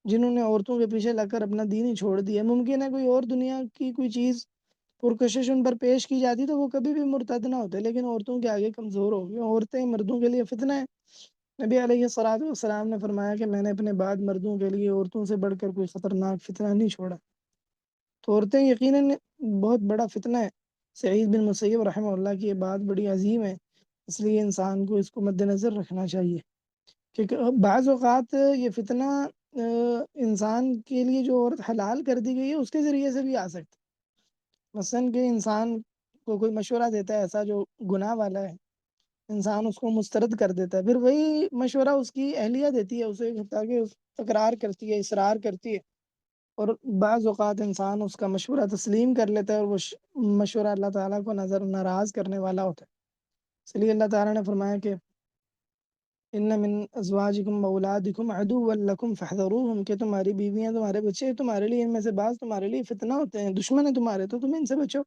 جنہوں نے عورتوں کے پیچھے لگ کر اپنا دین ہی چھوڑ دیا. ممکن ہے کوئی اور دنیا کی کوئی چیز پرکشش ان پر پیش کی جاتی تو وہ کبھی بھی مرتد نہ ہوتے، لیکن عورتوں کے آگے کمزور ہو گئے. عورتیں مردوں کے لیے فتنہ ہے. نبی علیہ الصلوۃ والسلام نے فرمایا کہ میں نے اپنے بعد مردوں کے لیے عورتوں سے بڑھ کر کوئی خطرناک فتنہ نہیں چھوڑا. تو عورتیں یقیناً بہت بڑا فتنہ ہے. سعید بن مسیب رحمہ اللہ کی یہ بات بڑی عظیم ہے، اس لیے انسان کو اس کو مد نظر رکھنا چاہیے. کیونکہ بعض اوقات یہ فتنہ انسان کے لیے جو عورت حلال کر دی گئی ہے اس کے ذریعے سے بھی آ سکتا ہے. مثلاً کہ انسان کو کوئی مشورہ دیتا ہے ایسا جو گناہ والا ہے، انسان اس کو مسترد کر دیتا ہے، پھر وہی مشورہ اس کی اہلیہ دیتی ہے اسے تاکہ تکرار کرتی ہے، اصرار کرتی ہے، اور بعض اوقات انسان اس کا مشورہ تسلیم کر لیتا ہے اور وہ مشورہ اللہ تعالیٰ کو ناراض کرنے والا ہوتا ہے. اس لیے اللہ تعالیٰ نے فرمایا کہ ان من ازواجکم واولادکم عدوا لکم فاحذروہم، کہ تمہاری بیویاں تمہارے بچے تمہارے لیے ان میں سے بعض تمہارے لیے فتنہ ہوتے ہیں، دشمن ہیں تمہارے، تو تم ان سے بچو.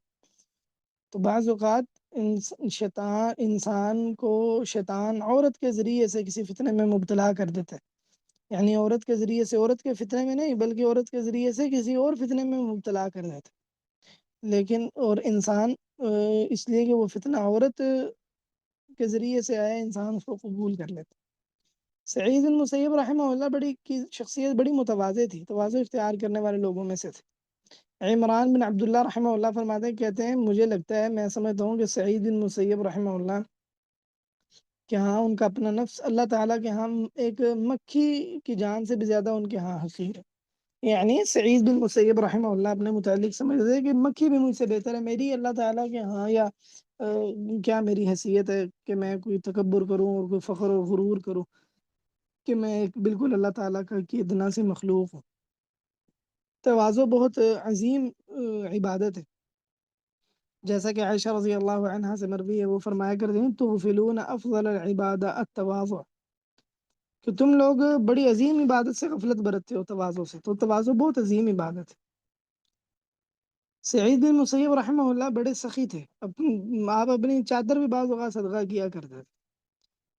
تو بعض اوقات انسان کو شیطان عورت کے ذریعے سے کسی فتنے میں مبتلا کر دیتا ہے، یعنی عورت کے ذریعے سے عورت کے فتنے میں نہیں بلکہ عورت کے ذریعے سے کسی اور فتنے میں مبتلا کر دیتا ہے. لیکن اور انسان اس لیے کہ وہ فتنہ عورت کے ذریعے سے آیا انسان اس کو قبول کر لیتا. سعید بن مسیب رحمہ اللہ بڑی کی شخصیت بڑی متواضع تھی، تواضع اختیار کرنے والے لوگوں میں سے تھے. عمران بن عبداللہ رحمہ اللہ فرماتے ہیں، کہتے ہیں مجھے لگتا ہے، میں سمجھتا ہوں کہ سعید بن مسیب رحمہ اللہ کہ ہاں ان کا اپنا نفس اللہ تعالیٰ کے ہاں ایک مکھی کی جان سے بھی زیادہ ان کے ہاں حقیر ہے. یعنی سعید بن مسیب رحمہ اللہ اپنے متعلق سمجھتے ہیں کہ مکھی بھی مجھ سے بہتر ہے میری اللہ تعالیٰ کے ہاں، یا کیا میری حیثیت ہے کہ میں کوئی تکبر کروں اور کوئی فخر و غرور کروں کہ میں ایک بالکل اللہ تعالیٰ کا کی ادنا سے مخلوق ہوں. تواضع بہت عظیم عبادت ہے. جیسا کہ عائشہ رضی اللہ عنہا سے مروی ہے، وہ فرمایا کرتے ہیں تغفلون افضل العبادہ التواضع، کہ تم لوگ بڑی عظیم عبادت سے غفلت برتتے ہو تواضع سے. تو تواضع بہت عظیم عبادت ہے. سعید بن مسیب رحمہ اللہ بڑے سخی تھے. آپ اپنی چادر بھی بعض اوقات صدقہ کیا کرتے تھے.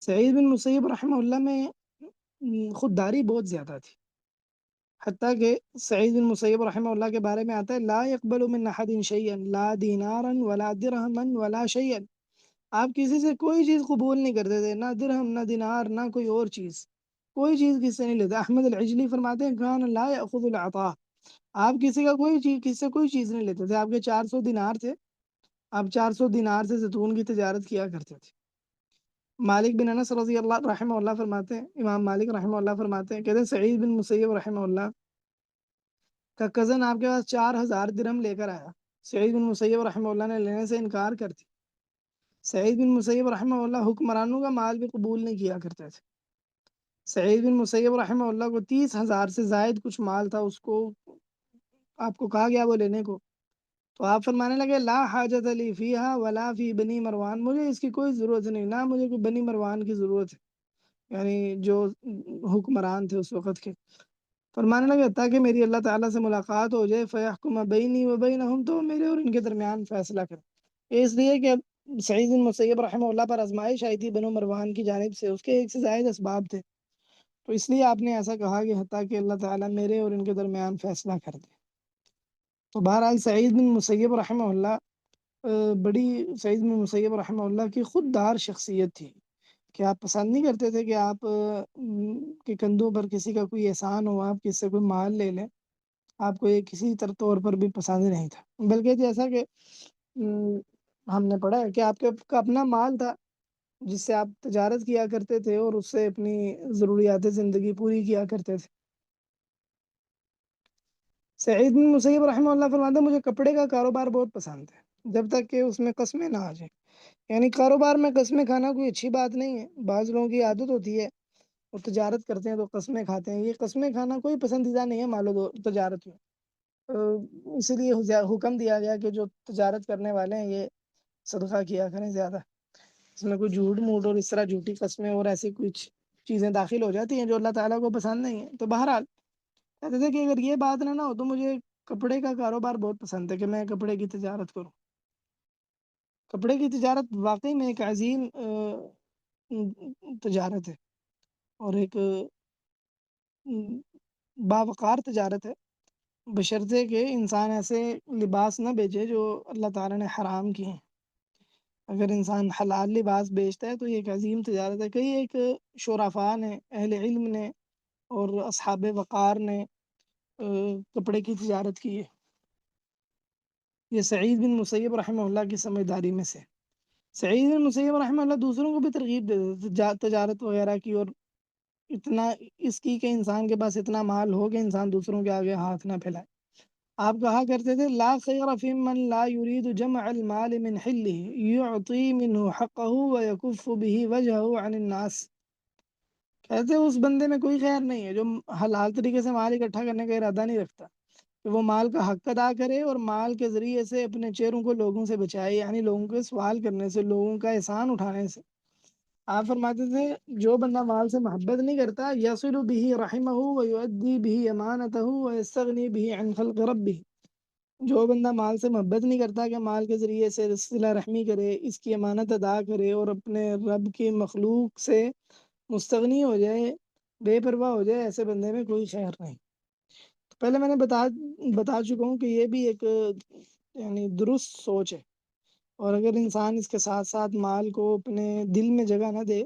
سعید بن مسیب رحمہ اللہ میں خودداری بہت زیادہ تھی، حتیٰ کہ سعید بن مسیب رحمہ اللہ کے بارے میں آتا ہے لا يقبل من احد شيئا لا دینارا ولا درہما ولا شيئا. آپ کسی سے کوئی چیز قبول نہیں کرتے تھے، نہ درہم نہ دینار نہ کوئی اور چیز، کوئی چیز کسی سے نہیں لیتے. احمد العجلی فرماتے ہیں کان لا یاخذ العطاء، آپ کسی کا کوئی چیز کسی سے کوئی چیز نہیں لیتے تھے. آپ کے 400 دینار تھے، آپ 400 دینار سے زیتون کی تجارت کیا کرتے تھے. مالک بن انس رضی اللہ رحمہ اللہ فرماتے ہیں، امام مالک رحمہ اللہ فرماتے ہیں، کہتے ہیں سعید بن مسیب رحمہ اللہ کا کزن آپ کے پاس 4000 درہم لے کر آیا. سعید بن مسیب رحمہ اللہ نے لینے سے انکار کر دی. سعید بن مسیب رحمہ اللہ حکمرانوں کا مال بھی قبول نہیں کیا کرتے تھے. سعید بن مسیب رحمہ اللہ کو 30,000 سے زائد کچھ مال تھا، اس کو آپ کو کہا گیا وہ لینے کو، تو آپ فرمانے لگے لا حاجت لی فیہا ولا فی بنی مروان، مجھے اس کی کوئی ضرورت نہیں، نہ مجھے کوئی بنی مروان کی ضرورت ہے، یعنی جو حکمران تھے اس وقت کے. فرمانے لگے تاکہ میری اللہ تعالیٰ سے ملاقات ہو جائے فیحکم بینی و بینہم، تو میرے اور ان کے درمیان فیصلہ کرے. اس لیے کہ سعید بن مسیب رحمہ اللہ پر آزمائش آئی تھی بنو مروان کی جانب سے، اس کے ایک سے زائد اسباب تھے، تو اس لیے آپ نے ایسا کہا کہ حتیٰ کہ اللہ تعالیٰ میرے اور ان کے درمیان فیصلہ کر دے. تو بہرحال سعید بن مسیب رحمہ اللہ بڑی سعید بن مسیب رحمہ اللہ کی خوددار شخصیت تھی کہ آپ پسند نہیں کرتے تھے کہ آپ کے کندھوں پر کسی کا کوئی احسان ہو، آپ کسی سے کوئی مال لے لیں، آپ کو یہ کسی طور پر بھی پسند نہیں تھا. بلکہ جیسا کہ ہم نے پڑھا ہے کہ آپ کا اپنا مال تھا جس سے آپ تجارت کیا کرتے تھے اور اس سے اپنی ضروریات زندگی پوری کیا کرتے تھے. سعید بن مسیب رحمہ اللہ فرماتے ہیں مجھے کپڑے کا کاروبار بہت پسند ہے جب تک کہ اس میں قسمیں نہ آ جائیں. یعنی کاروبار میں قسمیں کھانا کوئی اچھی بات نہیں ہے. بعض لوگوں کی عادت ہوتی ہے وہ تجارت کرتے ہیں تو قسمیں کھاتے ہیں، یہ قسمیں کھانا کوئی پسندیدہ نہیں ہے مال و تجارت میں. اسی لیے حکم دیا گیا کہ جو تجارت کرنے والے ہیں یہ صدقہ کیا کریں زیادہ. اس میں کوئی جھوٹ موٹ اور اس طرح جھوٹی قسمیں اور ایسی کچھ چیزیں داخل ہو جاتی ہیں جو اللہ تعالیٰ کو پسند نہیں ہے. تو بہرحال کہتے تھے کہ اگر یہ بات نہ ہو تو مجھے کپڑے کا کاروبار بہت پسند ہے کہ میں کپڑے کی تجارت کروں. کپڑے کی تجارت واقعی میں ایک عظیم تجارت ہے اور ایک باوقار تجارت ہے، بشرطے کہ انسان ایسے لباس نہ بیچے جو اللہ تعالیٰ نے حرام کیے ہیں. اگر انسان حلال لباس بیچتا ہے تو یہ ایک عظیم تجارت ہے. کئی ایک شرفاء نے، اہل علم نے اور اصحاب وقار نے کپڑے کی تجارت کی ہے. یہ سعید بن مسیب رحمہ اللہ کی سمجھداری میں سے. سعید بن مسیب رحمہ اللہ دوسروں کو بھی ترغیب دیتے تھے تجارت وغیرہ کی، اور اتنا اس کی کہ انسان کے پاس اتنا مال ہو کہ انسان دوسروں کے آگے ہاتھ نہ پھیلائے. آپ کہا کرتے تھے لا خیر فی من لا يريد جمع المال من حله يعطي منه حقه ويكف به وجهه عن الناس. کہتے اس بندے میں کوئی خیر نہیں ہے جو حلال طریقے سے مال اکٹھا کرنے کا ارادہ نہیں رکھتا کہ وہ مال کا حق ادا کرے اور مال کے ذریعے سے اپنے چہروں کو لوگوں سے بچائے، یعنی لوگوں کے سوال کرنے سے، لوگوں کا احسان اٹھانے سے. آپ فرماتے تھے جو بندہ مال سے محبت نہیں کرتا یصل به رحمه ويؤدي به امانته ويستغني به عن خلق ربه، جو بندہ مال سے محبت نہیں کرتا کہ مال کے ذریعے سے صلہ رحمی کرے، اس کی امانت ادا کرے اور اپنے رب کی مخلوق سے مستغنی ہو جائے، بے پرواہ ہو جائے، ایسے بندے میں کوئی خیر نہیں. پہلے میں نے بتا چکا ہوں کہ یہ بھی ایک یعنی درست سوچ ہے، اور اگر انسان اس کے ساتھ ساتھ مال کو اپنے دل میں جگہ نہ دے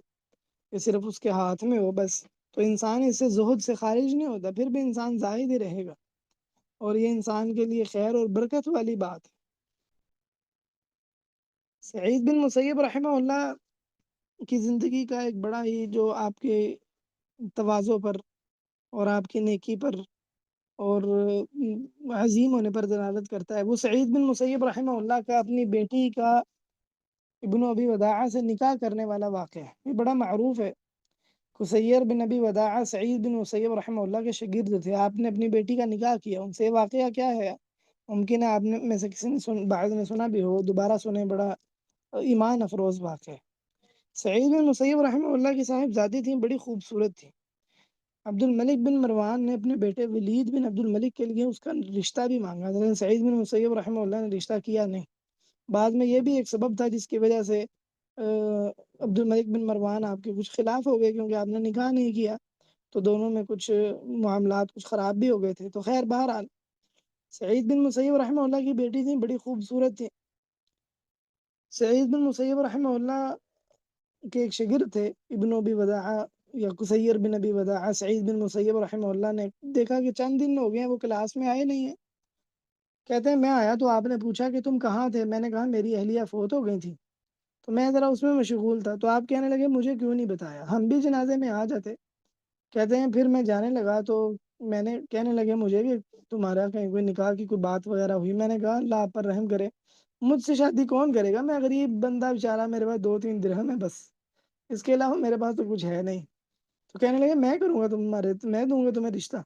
کہ صرف اس کے ہاتھ میں ہو بس، تو انسان اس سے زہد سے خارج نہیں ہوتا، پھر بھی انسان زاہد ہی رہے گا، اور یہ انسان کے لیے خیر اور برکت والی بات ہے. سعید بن مسیب رحمہ اللہ کی زندگی کا ایک بڑا ہی جو آپ کے تواضع پر اور آپ کی نیکی پر اور عظیم ہونے پر دلالت کرتا ہے۔ وہ سعید بن مسیب رحمہ اللہ کا اپنی بیٹی کا ابن ابی وداعہ سے نکاح کرنے والا واقعہ ہے، یہ بڑا معروف ہے۔ خسیر بن ابی وداعہ سعید بن مسیب رحمہ اللہ کے شاگرد تھے، آپ نے اپنی بیٹی کا نکاح کیا ان سے۔ یہ واقعہ کیا ہے؟ ممکن ہے آپ نے میں سے کسی نے بعض نے سنا بھی ہو، دوبارہ سنیں، بڑا ایمان افروز واقعہ ہے۔ سعید بن مسیب رحمہ اللہ کی صاحبزادی تھیں، بڑی خوبصورت تھی۔ عبد الملک بن مروان نے اپنے بیٹے ولید بن عبد الملک کے لیے اس کا رشتہ بھی مانگا، لیکن سعید بن مسیب رحمہ اللہ نے رشتہ کیا نہیں۔ بعد میں یہ بھی ایک سبب تھا جس کی وجہ سے عبد الملک بن مروان آپ کے کچھ خلاف ہو گئے، کیونکہ آپ نے نکاح نہیں کیا، تو دونوں میں کچھ معاملات کچھ خراب بھی ہو گئے تھے۔ تو خیر بہرحال سعید بن مسیب رحمہ اللہ کی بیٹی تھی، بڑی خوبصورت تھی۔ سعید بن مسیب رحمہ اللہ کے ایک شاگرد تھے ابن ابی وداعہ یا قصیر بن ابی وداعہ، سعید بن مسیب رحمہ اللہ نے دیکھا کہ چند دن ہو گئے ہیں وہ کلاس میں آئے نہیں ہیں۔ کہتے ہیں میں آیا تو آپ نے پوچھا کہ تم کہاں تھے؟ میں نے کہا میری اہلیہ فوت ہو گئی تھی تو میں ذرا اس میں مشغول تھا۔ تو آپ کہنے لگے مجھے کیوں نہیں بتایا، ہم بھی جنازے میں آ جاتے۔ کہتے ہیں پھر میں جانے لگا تو میں نے کہنے لگے مجھے کہ تمہارا کہیں کوئی نکاح کی کوئی بات وغیرہ ہوئی؟ میں نے کہا اللہ آپ پر رحم کرے، مجھ سے شادی کون کرے گا؟ میں غریب بندہ بیچارہ، میرے پاس 2-3 درہم ہے بس، اس کے علاوہ میرے پاس تو کچھ ہے نہیں۔ تو کہنے لگے میں کروں گا تمہارے، میں دوں گا تمہیں رشتہ۔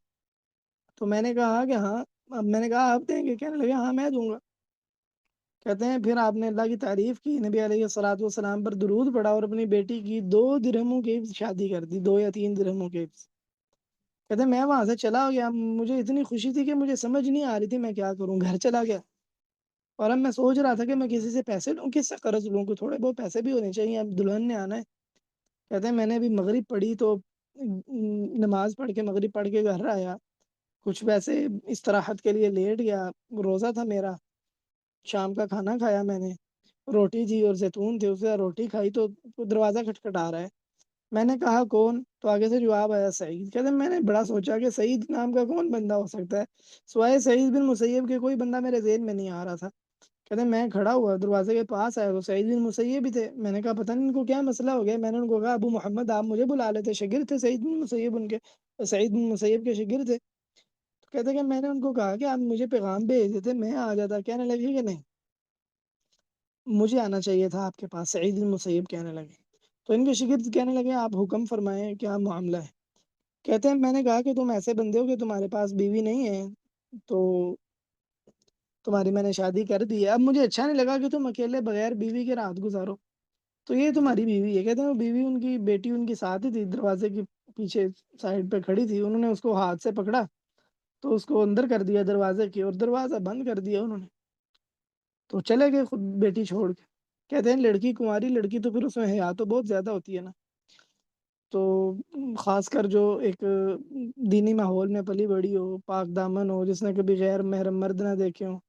تو میں نے کہا کہ ہاں، اب میں نے کہا آپ دیں گے؟ کہنے لگے ہاں میں دوں گا۔ کہتے ہیں پھر آپ نے اللہ کی تعریف کی، نبی علیہ الصلوۃ والسلام پر درود پڑھا اور اپنی بیٹی کی 2 درہموں کی شادی کر دی، 2 یا 3 درہموں کی۔ کہتے ہیں میں وہاں سے چلا گیا، مجھے اتنی خوشی تھی کہ مجھے سمجھ نہیں آ رہی تھی میں کیا کروں، گھر چلا گیا۔ اور اب میں سوچ رہا تھا کہ میں کسی سے پیسے لوں، کس سے قرض لوں، کو تھوڑے بہت پیسے بھی ہونے چاہیے، اب دلہن نے آنا ہے۔ کہتے ہیں میں نے ابھی مغرب پڑھی تو نماز پڑھ کے مغرب پڑھ کے گھر آیا، کچھ ویسے استراحت کے لیے لیٹ گیا، روزہ تھا میرا، شام کا کھانا کھایا میں نے، روٹی تھی اور زیتون تھے، اسے روٹی کھائی تو دروازہ کھٹکھٹا رہا ہے۔ میں نے کہا کون؟ تو آگے سے جواب آیا سعید۔ کہتے ہیں میں نے بڑا سوچا کہ سعید نام کا کون بندہ ہو سکتا ہے، سوائے سعید بن مسیب کے کوئی بندہ میرے ذہن میں نہیں آ رہا تھا۔ کہتے ہیں میں کھڑا ہوا دروازے کے پاس آیا تو سعید بن مسیب بھی تھے۔ میں نے کہا پتہ نہیں ان کو کیا مسئلہ ہو گیا۔ میں نے ان کو کہا ابو محمد آپ مجھے بلا لیتے، شاگرد تھے سعید بن مسیب، ان کے سعید بن مسیب کے شاگرد تھے۔ تو کہتے ہیں کہ میں نے ان کو کہا کہ آپ مجھے پیغام بھیج دیتے میں آ جاتا۔ کہنے لگے کہ نہیں مجھے آنا چاہیے تھا آپ کے پاس، سعید بن مسیب کہنے لگے۔ تو ان کے شاگرد کہنے لگے آپ حکم فرمائیں کیا معاملہ ہے؟ کہتے ہیں میں نے کہا کہ تم ایسے بندے ہو کہ تمہارے پاس بیوی نہیں ہے تو تمہاری میں نے شادی کر دی ہے، اب مجھے اچھا نہیں لگا کہ تم اکیلے بغیر بیوی کے رات گزارو، تو یہ تمہاری بیوی ہے۔ کہتے ہیں وہ بیوی ان کی بیٹی ان کے ساتھ ہی تھی، دروازے کے پیچھے سائڈ پہ کھڑی تھی، انہوں نے اس کو ہاتھ سے پکڑا تو اس کو اندر کر دیا دروازے کے، اور دروازہ بند کر دیا انہوں نے، تو چلے گئے خود بیٹی چھوڑ کے۔ کہتے ہیں لڑکی کنواری لڑکی تو پھر اس میں حیا تو بہت زیادہ ہوتی ہے نا، تو خاص کر جو ایک دینی ماحول میں پلی بڑی ہو، پاک دامن ہو، جس نے کبھی غیر محرم مرد نہ دیکھے ہوں،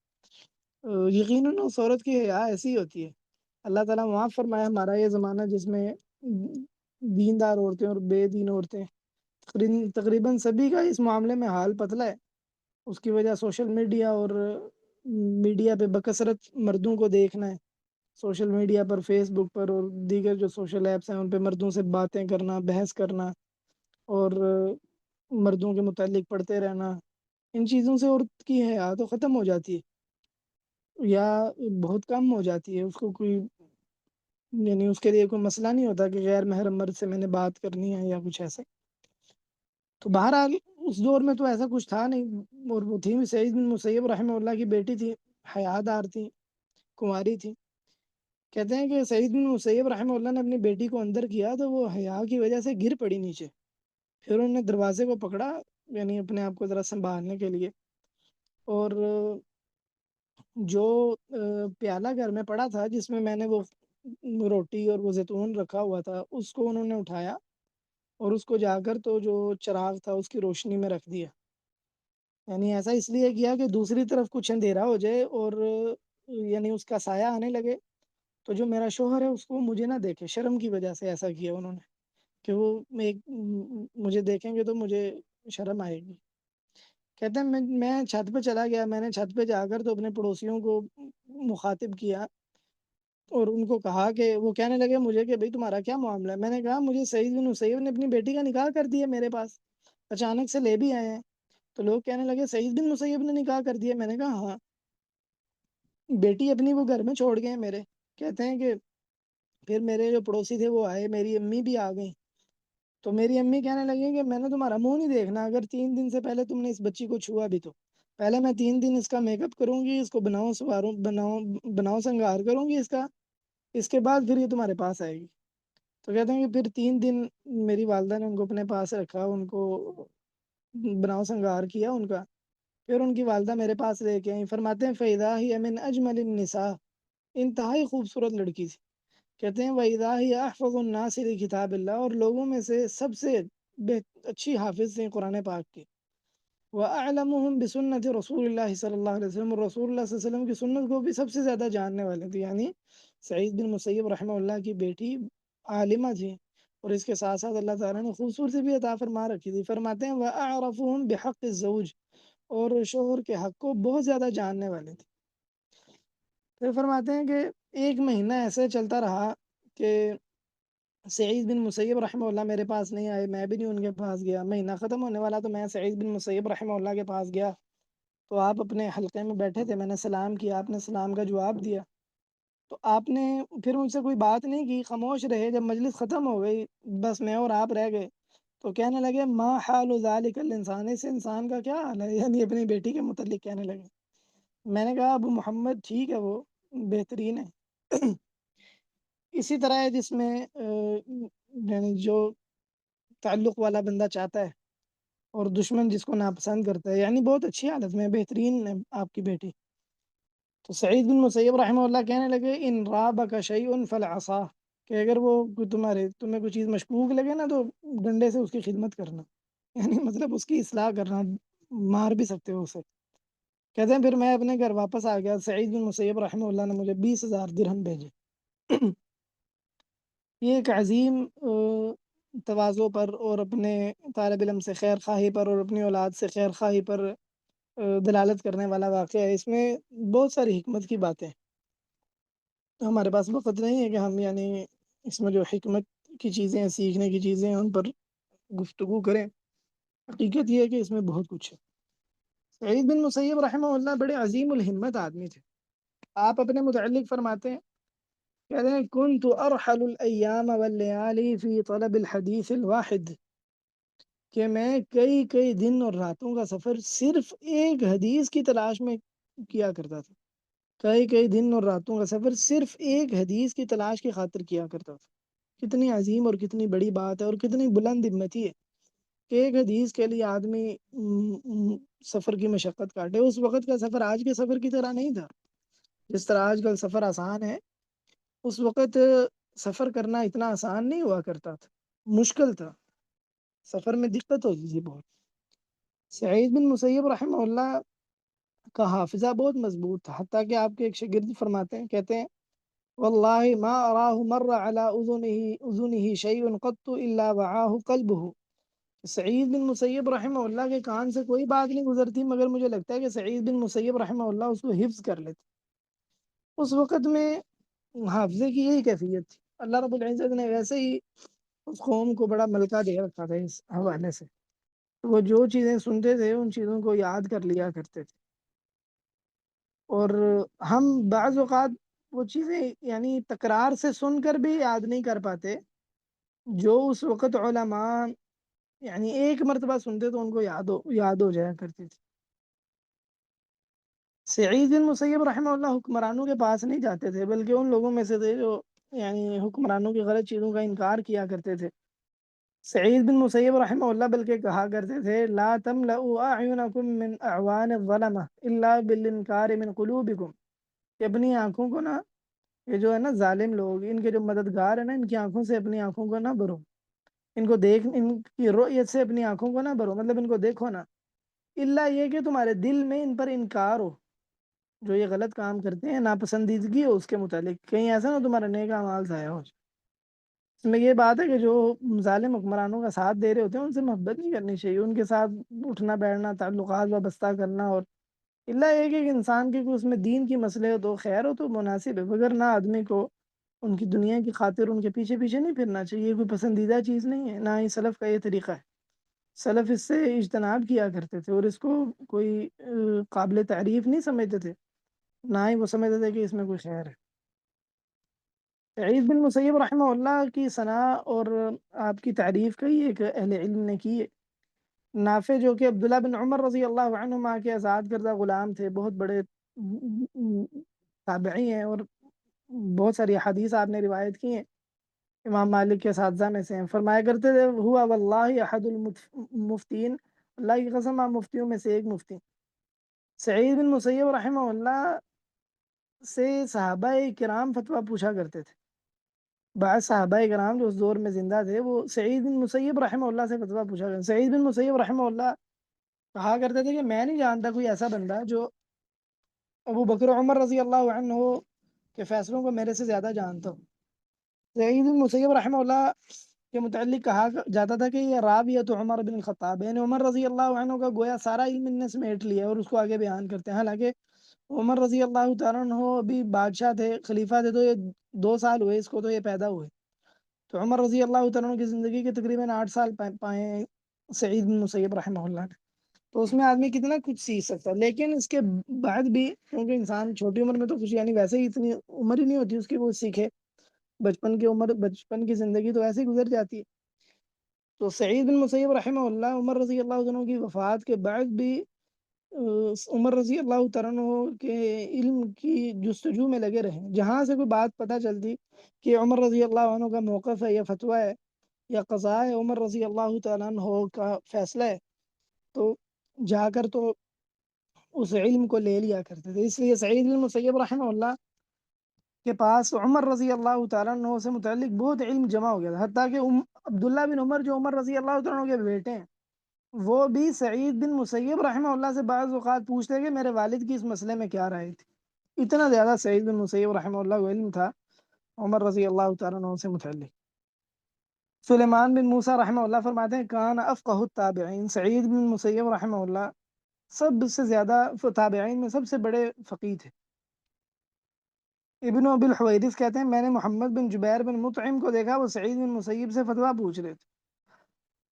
یقیناً اس عورت کی حیا ایسی ہی ہوتی ہے۔ اللہ تعالیٰ معاف فرمائے ہمارا یہ زمانہ جس میں دیندار عورتیں اور بے دین عورتیں تقریباً سبھی کا اس معاملے میں حال پتلا ہے۔ اس کی وجہ سوشل میڈیا اور میڈیا پہ بکثرت مردوں کو دیکھنا ہے، سوشل میڈیا پر، فیس بک پر اور دیگر جو سوشل ایپس ہیں ان پہ مردوں سے باتیں کرنا، بحث کرنا اور مردوں کے متعلق پڑھتے رہنا، ان چیزوں سے عورت کی حیا تو ختم ہو جاتی ہے یا بہت کم ہو جاتی ہے۔ اس کو کوئی یعنی اس کے لیے کوئی مسئلہ نہیں ہوتا کہ غیر محرم مرد سے میں نے بات کرنی ہے یا کچھ ایسا۔ تو بہرحال اس دور میں تو ایسا کچھ تھا نہیں، اور وہ تھی سعید بن مسیب رحمہ اللہ کی بیٹی تھی، حیادار تھی، کنواری تھی۔ کہتے ہیں کہ سعید بن مسیب رحمہ اللہ نے اپنی بیٹی کو اندر کیا تو وہ حیا کی وجہ سے گر پڑی نیچے، پھر انہوں نے دروازے کو پکڑا یعنی اپنے آپ کو ذرا سنبھالنے کے لیے، اور جو پیالہ گھر میں پڑا تھا جس میں میں نے وہ روٹی اور وہ زیتون رکھا ہوا تھا اس کو انہوں نے اٹھایا اور اس کو جا کر تو جو چراغ تھا اس کی روشنی میں رکھ دیا، یعنی ایسا اس لیے کیا کہ دوسری طرف کچھ اندھیرا ہو جائے اور یعنی اس کا سایہ آنے لگے تو جو میرا شوہر ہے اس کو مجھے نہ دیکھے، شرم کی وجہ سے ایسا کیا انہوں نے کہ وہ ایک مجھے دیکھیں گے تو مجھے شرم آئے گی۔ کہتے ہیں میں چھت پہ چلا گیا، میں نے چھت پہ جا کر تو اپنے پڑوسیوں کو مخاطب کیا اور ان کو کہا کہ وہ کہنے لگے مجھے کہ بھئی تمہارا کیا معاملہ ہے؟ میں نے کہا مجھے سعید بن مسیب نے اپنی بیٹی کا نکاح کر دیا میرے پاس، اچانک سے لے بھی آئے ہیں۔ تو لوگ کہنے لگے سعید بن مسیب نے نکاح کر دیا؟ میں نے کہا ہاں، بیٹی اپنی وہ گھر میں چھوڑ گئے میرے۔ کہتے ہیں کہ پھر میرے جو پڑوسی تھے وہ آئے، میری امی بھی آ گئیں، تو میری امی کہنے لگی کہ میں نے تمہارا منہ نہیں دیکھنا اگر 3 دن سے پہلے تم نے اس بچی کو چھوا بھی تو پہلے میں 3 دن اس کا میک اپ کروں گی، اس کو بناؤ سنگار کروں گی اس کے بعد پھر یہ تمہارے پاس آئے گی۔ تو کہتے ہیں کہ پھر 3 دن میری والدہ نے ان کو اپنے پاس رکھا، ان کو بناؤ سنگار کیا ان کا، پھر ان کی والدہ میرے پاس لے کے آئیں۔ فرماتے ہیں فَإِذَا هِيَ مِنْ أَجْمَلِ النِّسَاءِ، انتہائی خوبصورت لڑکی تھی۔ کہتے ہیں وَإِذَا هِيَ أَحْفَظُ النَّاسِ لِكِتَابِ اللَّهِ، اور لوگوں میں سے سب سے اچھی حافظ تھیں قرآن پاک کی۔ وَأَعْلَمُهُمْ بِسُنَّةِ رسول اللہ صلی اللہ علیہ وسلم، اور رسول اللہ صلی اللہ علیہ وسلم کی سنت کو بھی سب سے زیادہ جاننے والے تھے، یعنی سعید بن مسیب رحمہ اللہ کی بیٹی عالمہ تھی، اور اس کے ساتھ ساتھ اللہ تعالیٰ نے خوبصورتی بھی عطا فرما رکھی تھی۔ فرماتے ہیں وَأَعْرَفُهُمْ بِحَقِّ الزَّوْجِ، اور شوہر کے حق کو بہت زیادہ جاننے والے تھے۔ پھر فرماتے ہیں کہ ایک مہینہ ایسے چلتا رہا کہ سعید بن مسیب رحمہ اللہ میرے پاس نہیں آئے، میں بھی نہیں ان کے پاس گیا۔ مہینہ ختم ہونے والا تو میں سعید بن مسیب رحمہ اللہ کے پاس گیا، تو آپ اپنے حلقے میں بیٹھے تھے، میں نے سلام کیا، آپ نے سلام کا جواب دیا، تو آپ نے پھر مجھ سے کوئی بات نہیں کی، خاموش رہے۔ جب مجلس ختم ہو گئی، بس میں اور آپ رہ گئے، تو کہنے لگے ما حال ذالک الانسان، اس انسان کا کیا حال ہے، یعنی اپنی بیٹی کے متعلق کہنے لگے۔ میں نے کہا ابو محمد ٹھیک ہے، وہ بہترین ہے۔ اسی طرح ہے جس میں یعنی جو تعلق والا بندہ چاہتا ہے اور دشمن جس کو ناپسند کرتا ہے، یعنی بہت اچھی حالت میں بہترین ہے آپ کی بیٹی۔ تو سعید بن مسیب رحمہ اللہ کہنے لگے ان رابک شیء فالعصا، کہ اگر وہ تمہیں کوئی چیز مشکوک لگے نا تو ڈنڈے سے اس کی خدمت کرنا، یعنی مطلب اس کی اصلاح کرنا، مار بھی سکتے ہو اسے۔ کہتے ہیں پھر میں اپنے گھر واپس آ گیا، سعید بن مسیب رحمہ اللہ نے مجھے 20,000 درہم بھیجے۔ یہ ایک عظیم تواضع پر اور اپنے طالب علم سے خیر خواہی پر اور اپنی اولاد سے خیر خواہی پر دلالت کرنے والا واقعہ ہے۔ اس میں بہت ساری حکمت کی باتیں، ہمارے پاس وقت نہیں ہے کہ ہم یعنی اس میں جو حکمت کی چیزیں ہیں، سیکھنے کی چیزیں ہیں، ان پر گفتگو کریں۔ حقیقت یہ ہے کہ اس میں بہت کچھ ہے۔ سعید بن مسیب رحمہ اللہ بڑے عظیم الہمت آدمی تھے۔ آپ اپنے متعلق فرماتے ہیں، کہتے ہیں کنت ارحل الایام واللیالی فی طلب الحدیث الواحد، کہ میں کئی کئی دن اور راتوں کا سفر صرف ایک حدیث کی تلاش میں کیا کرتا تھا۔ کئی کئی دن اور راتوں کا سفر صرف ایک حدیث کی تلاش کی خاطر کیا کرتا تھا۔ کتنی عظیم اور کتنی بڑی بات ہے، اور کتنی بلند ہمتی ہے کہ ایک حدیث کے لیے آدمی سفر کی مشقت کاٹے۔ اس وقت کا سفر آج کے سفر کی طرح نہیں تھا، جس طرح آج کل سفر آسان ہے، اس وقت سفر کرنا اتنا آسان نہیں ہوا کرتا تھا، مشکل تھا، سفر میں دقت ہوتی تھی بہت۔ سعید بن مسیب رحمہ اللہ کا حافظہ بہت مضبوط تھا، حتیٰ کہ آپ کے ایک شاگرد فرماتے ہیں، کہتے ہیں واللہ ما اراه مر على اذنه شيء قط الا وعاه قلبه۔ سعید بن مسیب رحمہ اللہ کے کان سے کوئی بات نہیں گزرتی مگر مجھے لگتا ہے کہ سعید بن مسیب رحمہ اللہ اس کو حفظ کر لیتے۔ اس وقت میں حافظے کی یہی کیفیت تھی، اللہ رب العزت نے ویسے ہی اس قوم کو بڑا ملکہ دے رکھا تھا اس حوالے سے، وہ جو چیزیں سنتے تھے ان چیزوں کو یاد کر لیا کرتے تھے، اور ہم بعض اوقات وہ چیزیں یعنی تکرار سے سن کر بھی یاد نہیں کر پاتے جو اس وقت علماء یعنی ایک مرتبہ سنتے تو ان کو یاد ہو جایا کرتی تھی۔ سعید بن مسیب رحمہ اللہ حکمرانوں کے پاس نہیں جاتے تھے، بلکہ ان لوگوں میں سے تھے جو یعنی حکمرانوں کی غلط چیزوں کا انکار کیا کرتے تھے۔ سعید بن مسیب رحمہ اللہ بلکہ کہا کرتے تھے لا تملؤوا اعینکم من اعوان الظلمہ الا بالانکار من قلوبکم، کہ اپنی آنکھوں کو نا، یہ جو ہے نا ظالم لوگ، ان کے جو مددگار ہیں نا، ان کی آنکھوں سے اپنی آنکھوں کو نہ بھرو، ان کو دیکھ، ان کی رؤیت سے اپنی آنکھوں کو نہ بھرو، مطلب ان کو دیکھو نا، الا یہ کہ تمہارے دل میں ان پر انکار ہو، جو یہ غلط کام کرتے ہیں ناپسندیدگی ہو اس کے متعلق، کہیں ایسا نہ تمہارا نیک اعمال ضائع ہو جائے۔ اس میں یہ بات ہے کہ جو ظالم حکمرانوں کا ساتھ دے رہے ہوتے ہیں ان سے محبت نہیں کرنی چاہیے، ان کے ساتھ اٹھنا بیٹھنا، تعلقات وابستہ کرنا، اور اللہ ایک ایک انسان کے اس میں دین کی مسئلے ہو تو خیر ہو تو مناسب ہے، مگر نہ آدمی کو ان کی دنیا کی خاطر ان کے پیچھے پیچھے نہیں پھرنا چاہیے، یہ کوئی پسندیدہ چیز نہیں ہے، نہ ہی سلف کا یہ طریقہ ہے۔ سلف اس سے اجتناب کیا کرتے تھے اور اس کو کوئی قابل تعریف نہیں سمجھتے تھے، نہ ہی وہ سمجھتے تھے کہ اس میں کوئی خیر ہے۔ سعید بن مسیب رحمہ اللہ کی ثنا اور آپ کی تعریف کئی ایک اہل علم نے کی ہے۔ نافع جو کہ عبداللہ بن عمر رضی اللہ عنہما کے آزاد کردہ غلام تھے، بہت بڑے تابعی ہیں، اور بہت ساری حدیث آپ نے روایت کی ہیں، امام مالک کے اساتذہ میں سے ہیں، فرمایا کرتے تھے ہوا واللہ احد المفتین، اللہ کی قسم آپ مفتیوں میں سے ایک مفتی۔ سعید بن مسیب رحمہ اللہ سے صحابہ کرام فتویٰ پوچھا کرتے تھے، بعض صحابہ کرام جو اس دور میں زندہ تھے وہ سعید بن مسیب رحمہ اللہ سے فتویٰ پوچھا کرتے۔ سعید بن مسیب رحمہ اللہ کہا کرتے تھے کہ میں نہیں جانتا کوئی ایسا بندہ جو ابو بکر عمر رضی اللہ عنہ کے فیصلوں کو میرے سے زیادہ جانتا ہو۔ سعید بن مسیب رحمہ اللہ کے متعلق کہا جاتا تھا کہ یہ راویۃ عمر بن الخطاب، یعنی عمر رضی اللہ عنہ کا گویا سارا علم ان نے سمیٹ لیا اور اس کو آگے بیان کرتے ہیں، حالانکہ عمر رضی اللہ تعالیٰ عنہ ابھی بادشاہ تھے، خلیفہ تھے، تو یہ 2 سال ہوئے اس کو تو یہ پیدا ہوئے، تو عمر رضی اللہ تعالیٰ عنہ کی زندگی کے تقریباً 8 سال پائے سعید بن مسیب رحمہ اللہ نے، تو اس میں آدمی کتنا کچھ سیکھ سکتا ہے۔ لیکن اس کے بعد بھی کیونکہ انسان چھوٹی عمر میں تو کچھ، یعنی ویسے ہی اتنی عمر ہی نہیں ہوتی اس کی وہ سیکھے، بچپن کی زندگی تو ایسے ہی گزر جاتی ہے۔ تو سعید بن مسیب رحمہ اللہ عمر رضی اللہ عنہ کی وفات کے بعد بھی عمر رضی اللہ تعالیٰ عنہ کے علم کی جستجو میں لگے رہے، جہاں سے کوئی بات پتہ چلتی کہ عمر رضی اللہ عنہ کا موقف ہے یا فتویٰ ہے یا قضاء ہے، عمر رضی اللہ تعالیٰ عنہ کا فیصلہ ہے، تو جا کر تو اس علم کو لے لیا کرتے تھے۔ اس لیے سعید بن مسیب رحمہ اللہ کے پاس عمر رضی اللہ تعالیٰ عنہ سے متعلق بہت علم جمع ہو گیا تھا، حتیٰ کہ عبداللہ بن عمر جو عمر رضی اللہ تعالیٰ عنہ کے بیٹے ہیں، وہ بھی سعید بن مسیب رحمہ اللہ سے بعض اوقات پوچھتے کہ میرے والد کی اس مسئلے میں کیا رائے تھی، اتنا زیادہ سعید بن مسیب رحمہ اللہ کو علم تھا عمر رضی اللہ تعالیٰ عنہ سے متعلق۔ سلیمان بن موسیٰ رحمہ اللہ فرماتے ہیں کان افقہ التابعین، سعید بن مسیب رحمہ اللہ سب سے زیادہ تابعین میں سب سے بڑے فقیہ تھے۔ ابن ابی الحویرث کہتے ہیں میں نے محمد بن جبیر بن مطعم کو دیکھا، وہ سعید بن مسیب سے فتویٰ پوچھ رہے تھے۔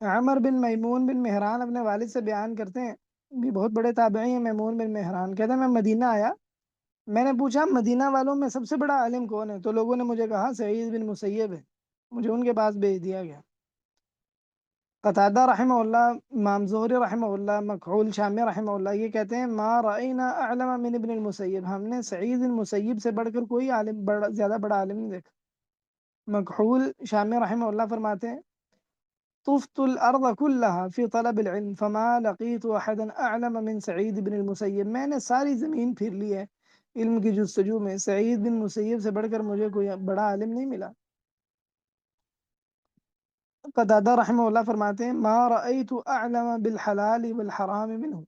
عمر بن میمون بن مہران اپنے والد سے بیان کرتے ہیں، بھی بہت بڑے تابعی ہیں، میمون بن مہران کہتے ہیں میں مدینہ آیا، میں نے پوچھا مدینہ والوں میں سب سے بڑا عالم کون ہے، تو لوگوں نے مجھے کہا سعید بن مسیب ہے، مجھے ان کے پاس بھیج دیا گیا۔ قتادہ رحمہ اللہ، امام زہری رحمہ اللہ، مکحول شامی رحمہ اللہ یہ کہتے ہیں ما رأینا اعلم من ابن المسیب، ہم نے سعید بن مسیب سے بڑھ کر کوئی عالم زیادہ بڑا عالم نہیں دیکھا۔ مکحول شامی رحمہ اللہ فرماتے ہیں طفت الارض كلها في طلب العلم فما لقيت احدا اعلم من سعید بن المسیب، میں نے ساری زمین پھر لی ہے علم کی جستجو میں، سعید بن مسیب سے بڑھ کر مجھے کوئی بڑا عالم نہیں ملا۔ قتادہ رحمہ اللہ فرماتے ہیں ما رأيت اعلم بالحلال والحرام منه،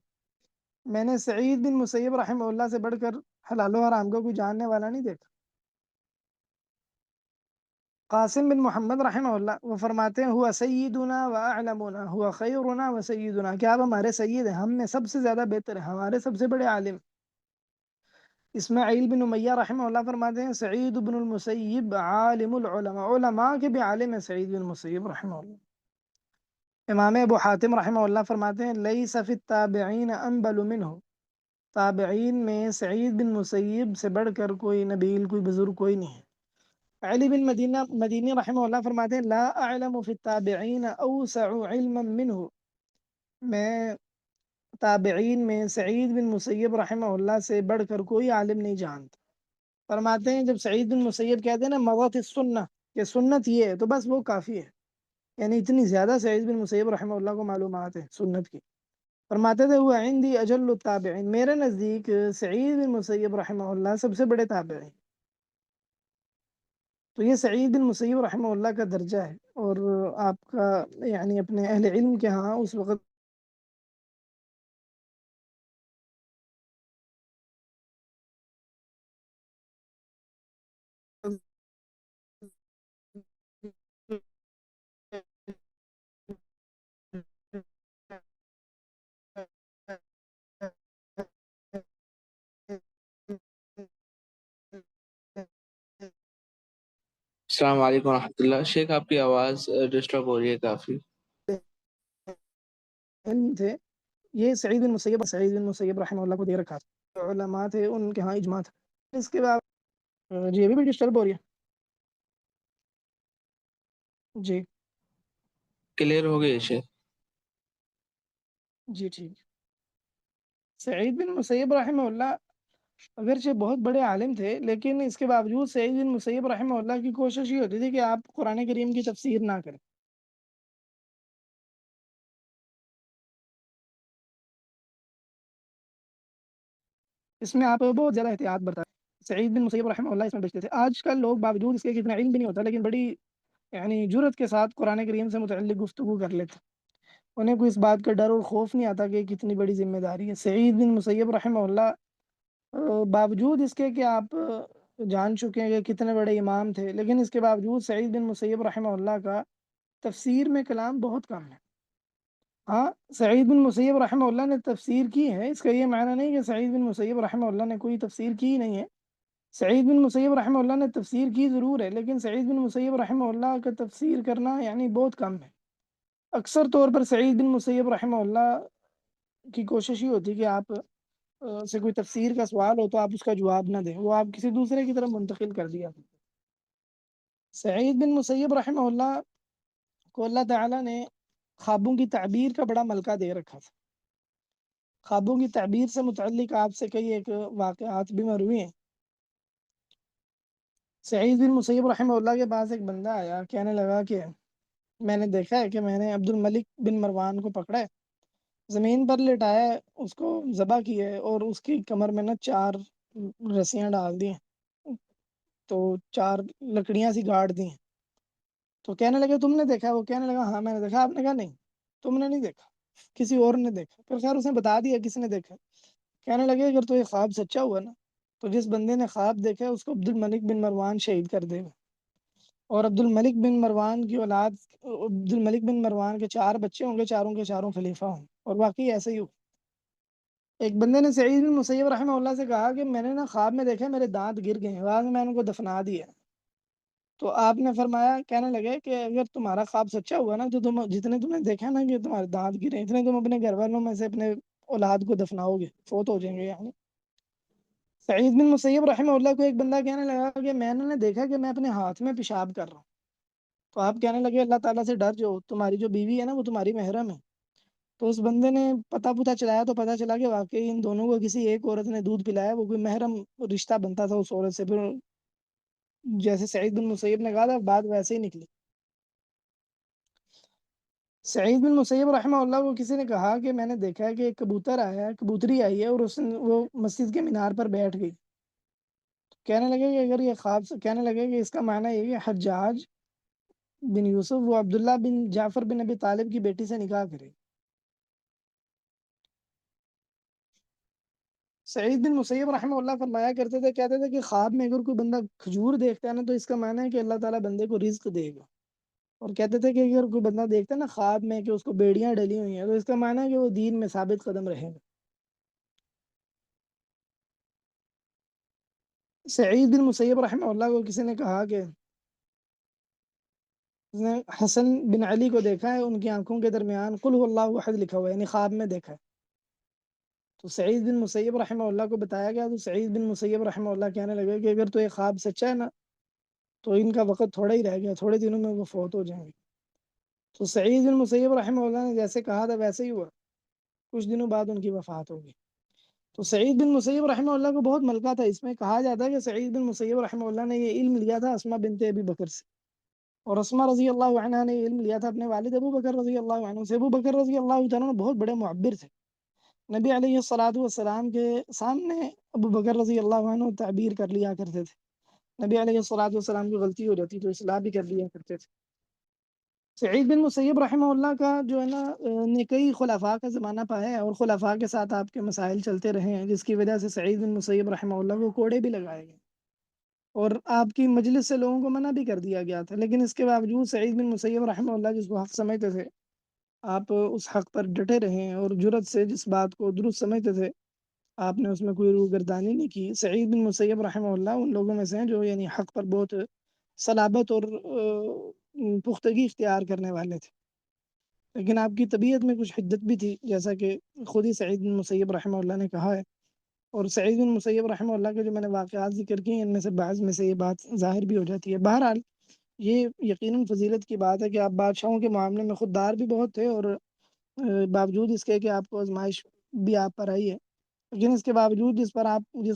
میں نے سعید بن مسیب رحمہ اللہ سے بڑھ کر حلال و حرام کو کوئی جاننے والا نہیں دیکھا۔ قاسم بن محمد رحمہ اللہ وہ فرماتے ہیں ہوا سیدنا و اعلمنا ہوا خیرنا و سیدنا، کیا آپ ہمارے سید ہیں، ہم میں سب سے زیادہ بہتر ہیں، ہمارے سب سے بڑے عالم۔ اسماعیل بن امیہ رحمہ اللہ فرماتے ہیں سعید بن المسیب عالم العلماء، علماء کے بھی عالم ہے سعید بن المسیب رحمہ اللہ۔ امام ابو حاتم رحمہ اللہ فرماتے ہیں لیس فی التابعین انبل منہ، تابعین میں سعید بن مسیب سے بڑھ کر کوئی نبیل کوئی بزرگ کوئی نہیں ہے۔ علی بن مدینی رحمہ اللہ فرماتے ہیں لا اعلم فی التابعین اوسع علما منہ، میں تابعین میں سعید بن مسیب رحمہ اللہ سے بڑھ کر کوئی عالم نہیں جانتا۔ فرماتے ہیں جب سعید بن مسیب کہتے ہیں نا مضت السنہ کہ سنت یہ ہے، تو بس وہ کافی ہے، یعنی اتنی زیادہ سعید بن مسیب رحمہ اللہ کو معلومات ہے سنت کی۔ فرماتے تھے وہ عندی اجل التابعین، میرے نزدیک سعید بن مسیب رحمہ اللہ سب سے بڑے تابعین۔ تو یہ سعید بن مسیب رحمہ اللہ کا درجہ ہے، اور آپ کا یعنی اپنے اہل علم کے ہاں اس وقت السلام علیکم ورحمۃ اللہ شیخ، آپ کی آواز ڈسٹرب ہو رہی ہے کافی۔ علم تھے، یہ سعید بن مسیب رحمہ اللہ کو دے رکھا تھا، علماء تھے ان کے ہاں اجماع تھا اس کے بعد جی ابھی بھی ڈسٹرب ہو رہی ہے جی کلیئر ہو گئی شیخ؟ جی ٹھیک۔ سعید بن مسیب رحمہ اللہ اگرچہ بہت بڑے عالم تھے، لیکن اس کے باوجود سعید بن مسیب رحمہ اللہ کی کوشش یہ ہوتی تھی کہ آپ قرآن کریم کی تفسیر نہ کریں، اس میں آپ بہت زیادہ احتیاط برتا سعید بن مسیب رحمہ اللہ اس میں بچتے تھے۔ آج کل لوگ باوجود اس کے کہ اتنا علم بھی نہیں ہوتا، لیکن بڑی یعنی جرت کے ساتھ قرآن کریم سے متعلق گفتگو کر لیتے، انہیں کوئی اس بات کا ڈر اور خوف نہیں آتا کہ کتنی بڑی ذمہ داری ہے۔ سعید بن مسیب رحمہ اللہ باوجود اس کے کہ آپ جان چکے ہیں کہ کتنے بڑے امام تھے، لیکن اس کے باوجود سعید بن مسیب رحمہ اللہ کا تفسیر میں کلام بہت کم ہے۔ ہاں، سعید بن مسیب رحمہ اللہ نے تفسیر کی ہے، اس کا یہ معنی نہیں کہ سعید بن مسیب رحمہ اللہ نے کوئی تفسیر کی نہیں ہے۔ سعید بن مسیب رحمہ اللہ نے تفسیر کی ضرور ہے، لیکن سعید بن مسیب رحمہ اللہ کا تفسیر کرنا یعنی بہت کم ہے۔ اکثر طور پر سعید بن مسیب رحمہ اللہ کی کوشش یہ ہوتی ہے کہ آپ سے کوئی تفسیر کا سوال ہو تو آپ اس کا جواب نہ دیں، وہ آپ کسی دوسرے کی طرف منتقل کر دیا۔ سعید بن مسیب رحمہ اللہ کو اللہ تعالیٰ نے خوابوں کی تعبیر کا بڑا ملکہ دے رکھا تھا۔ خوابوں کی تعبیر سے متعلق آپ سے کئی ایک واقعات بھی مروی ہیں۔ سعید بن مسیب رحمہ اللہ کے پاس ایک بندہ آیا، کہنے لگا کہ میں نے دیکھا ہے کہ میں نے عبد الملک بن مروان کو پکڑا ہے، زمین پر لٹایا ہے، اس کو ذبح کیا ہے اور اس کی کمر میں نا 4 رسیاں ڈال دی ہیں، تو 4 لکڑیاں سی گاڑ دی ہیں۔ تو کہنے لگے تم نے دیکھا ہے؟ وہ کہنے لگا ہاں میں نے دیکھا۔ آپ نے کہا نہیں، تم نے نہیں دیکھا، کسی اور نے دیکھا۔ پھر خیر اس نے بتا دیا کس نے دیکھا۔ کہنے لگے اگر تو یہ خواب سچا ہوا نا تو جس بندے نے خواب دیکھا ہے اس کو عبد الملک بن مروان شہید کر دے گا، اور عبد الملک بن مروان کی اولاد، عبد الملک بن مروان کے 4 بچے ہوں گے، چاروں کے چاروں خلیفہ ہوں۔ اور واقعی ایسے ہی ہو۔ ایک بندے نے سعید بن مسیب رحمہ اللہ سے کہا کہ میں نے نا خواب میں دیکھا میرے دانت گر گئے ہیں، بعد میں ان کو دفنا دیا۔ تو آپ نے فرمایا، کہنے لگے کہ اگر تمہارا خواب سچا ہوا نا تو تم جتنے تم نے دیکھا نا کہ تمہارے دانت گرے اتنے تم اپنے گھر والوں میں سے اپنے اولاد کو دفناؤ گے، فوت ہو جائیں گے یعنی۔ سعید بن مسیب رحمہ اللہ کو ایک بندہ کہنے لگا کہ میں نے دیکھا کہ میں اپنے ہاتھ میں پیشاب کر رہا ہوں۔ تو آپ کہنے لگے اللہ تعالیٰ سے ڈر، جو تمہاری جو بیوی ہے نا وہ تمہاری محرم ہے۔ تو اس بندے نے پتہ چلایا تو پتہ چلا کہ واقعی ان دونوں کو کسی ایک عورت نے دودھ پلایا، وہ کوئی محرم رشتہ بنتا تھا اس عورت سے۔ پھر جیسے سعید بن مسیب نے کہا تھا بات ویسے ہی نکلی۔ سعید بن مسیب رحمہ اللہ کو کسی نے کہا کہ میں نے دیکھا ہے کہ ایک کبوتر آیا ہے، کبوتری آئی ہے اور وہ مسجد کے مینار پر بیٹھ گئی۔ کہنے لگے کہ اگر یہ خواب سے، کہنے لگے کہ اس کا معنی یہ کہ حجاج بن یوسف وہ عبداللہ بن جعفر بن ابی طالب کی بیٹی سے نکاح کرے۔ سعید بن مسیب رحمہ اللہ فرمایا کرتے تھے، کہتے تھے کہ خواب میں اگر کوئی بندہ کھجور دیکھتا ہے نا تو اس کا معنی ہے کہ اللہ تعالیٰ بندے کو رزق دے گا۔ اور کہتے تھے کہ اگر کوئی بندہ دیکھتا ہے نا خواب میں کہ اس کو بیڑیاں ڈلی ہوئی ہیں تو اس کا معنی ہے کہ وہ دین میں ثابت قدم رہے گا۔ سعید بن مسیب رحمہ اللہ کو کسی نے کہا کہ اس نے حسن بن علی کو دیکھا ہے، ان کی آنکھوں کے درمیان قل هو اللہ احد لکھا ہوا ہے، یعنی خواب میں دیکھا ہے۔ تو سعید بن مسیب رحمہ اللہ کو بتایا گیا تو سعید بن مسیب رحمہ اللہ کہنے لگے کہ اگر تو یہ خواب سچا ہے نا تو ان کا وقت تھوڑا ہی رہ گیا، تھوڑے دنوں میں وہ فوت ہو جائیں گے۔ تو سعید بن مسیب رحمہ اللہ نے جیسے کہا تھا ویسے ہی ہوا، کچھ دنوں بعد ان کی وفات ہو گئی۔ تو سعید بن مسیب رحمہ اللہ کو بہت ملکہ تھا، اس میں کہا جاتا ہے کہ سعید بن مسیب رحمہ اللہ نے یہ علم لیا تھا اسماء بنت ابی بکر سے، اور اسماء رضی اللہ عنہ نے یہ علم لیا تھا اپنے والد ابو بکر رضی اللہ عنہ سے۔ ابو بکر رضی اللہ تعالیٰ عنہ بہت بڑے معبر تھے، نبی علیہ الصلوۃ والسلام کے سامنے ابو بکر رضی اللہ عنہ تعبیر کر لیا کرتے تھے، نبی علیہ الصلوۃ والسلام کی غلطی ہو جاتی تو اصلاح بھی کر لیا کرتے تھے۔ سعید بن مسیب رحمہ اللہ کا جو ہے نا نے کئی خلفاء کا زمانہ پایا ہے، اور خلفاء کے ساتھ آپ کے مسائل چلتے رہے ہیں، جس کی وجہ سے سعید بن مسیب رحمہ اللہ کو کوڑے بھی لگائے گئے اور آپ کی مجلس سے لوگوں کو منع بھی کر دیا گیا تھا۔ لیکن اس کے باوجود سعید بن مسیب رحمہ اللہ جس کو حق سمجھتے تھے، آپ اس حق پر ڈٹے رہے اور جرت سے جس بات کو درست سمجھتے تھے آپ نے اس میں کوئی روگردانی نہیں کی۔ سعید بن مسیب رحمہ اللہ ان لوگوں میں سے ہیں جو یعنی حق پر بہت صلابت اور پختگی اختیار کرنے والے تھے، لیکن آپ کی طبیعت میں کچھ حدت بھی تھی، جیسا کہ خود ہی سعید بن مسیب رحمہ اللہ نے کہا ہے۔ اور سعید بن مسیب رحمہ اللہ کے جو میں نے واقعات ذکر کیے ان میں سے بعض میں سے یہ بات ظاہر بھی ہو جاتی ہے۔ بہرحال یہ یقیناً فضیلت کی بات ہے کہ آپ بادشاہوں کے معاملے میں خوددار بھی بہت تھے، اور باوجود اس کے کہ آپ کو آزمائش بھی آپ پر آئی ہے، لیکن اس کے باوجود جس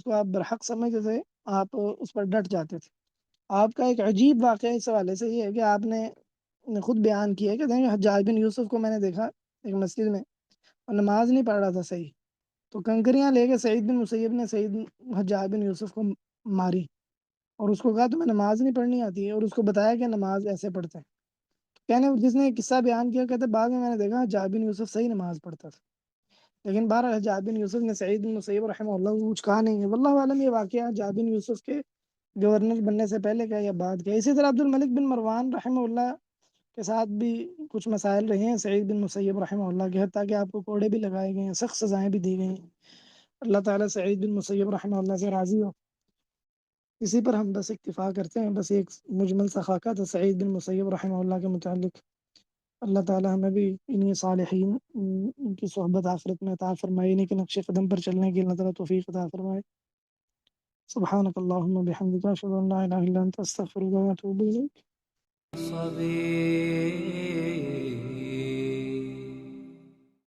کو آپ برحق سمجھتے تھے آپ اس پر ڈٹ جاتے تھے۔ آپ کا ایک عجیب واقعہ اس حوالے سے یہ ہے کہ آپ نے خود بیان کیا ہے کہ دیکھیں حجاج بن یوسف کو میں نے دیکھا ایک مسجد میں اور نماز نہیں پڑھ رہا تھا صحیح، تو کنکریاں لے کے سعید بن مسیب نے حجاج بن یوسف کو ماری اور اس کو کہا تمہیں نماز نہیں پڑھنی آتی ہے، اور اس کو بتایا کہ نماز ایسے پڑھتے ہیں۔ تو کہنے جس نے یہ قصہ بیان کیا کہتے بعد میں نے دیکھا حجاج بن یوسف صحیح نماز پڑھتا تھا، لیکن بہرحال حجاج بن یوسف نے سعید بن مسیب رحمہ اللہ کو کچھ کہا نہیں ہے۔ واللہ عالم یہ واقعہ حجاج بن یوسف کے گورنر بننے سے پہلے کا یا بعد کا۔ اسی طرح عبد الملک بن مروان رحمہ اللہ کے ساتھ بھی کچھ مسائل رہے ہیں سعید بن مسیب رحمہ اللہ کے، حتیٰ کہ آپ کو کوڑے بھی لگائے گئے ہیں، سخت سزائیں بھی دی گئی ہیں۔ اللہ تعالیٰ سعید بن مسیب رحمہ اللہ سے راضی ہو۔ اسی پر ہم بس اکتفا کرتے ہیں، بس ایک مجمل سا خاکہ تھا سعید بن مسیب رحمہ اللہ کے متعلق۔ اللہ تعالیٰ ہمیں بھی انہی صالحین ان کی صحبت آخرت میں عطا فرمائے، انہی کے نقش قدم پر چلنے کی اللہ تعالیٰ توفیق عطا فرمائے۔ سبحانک اللہم بحمدک اشہد ان لا الہ الا انت استغفرک و اتوب الیک۔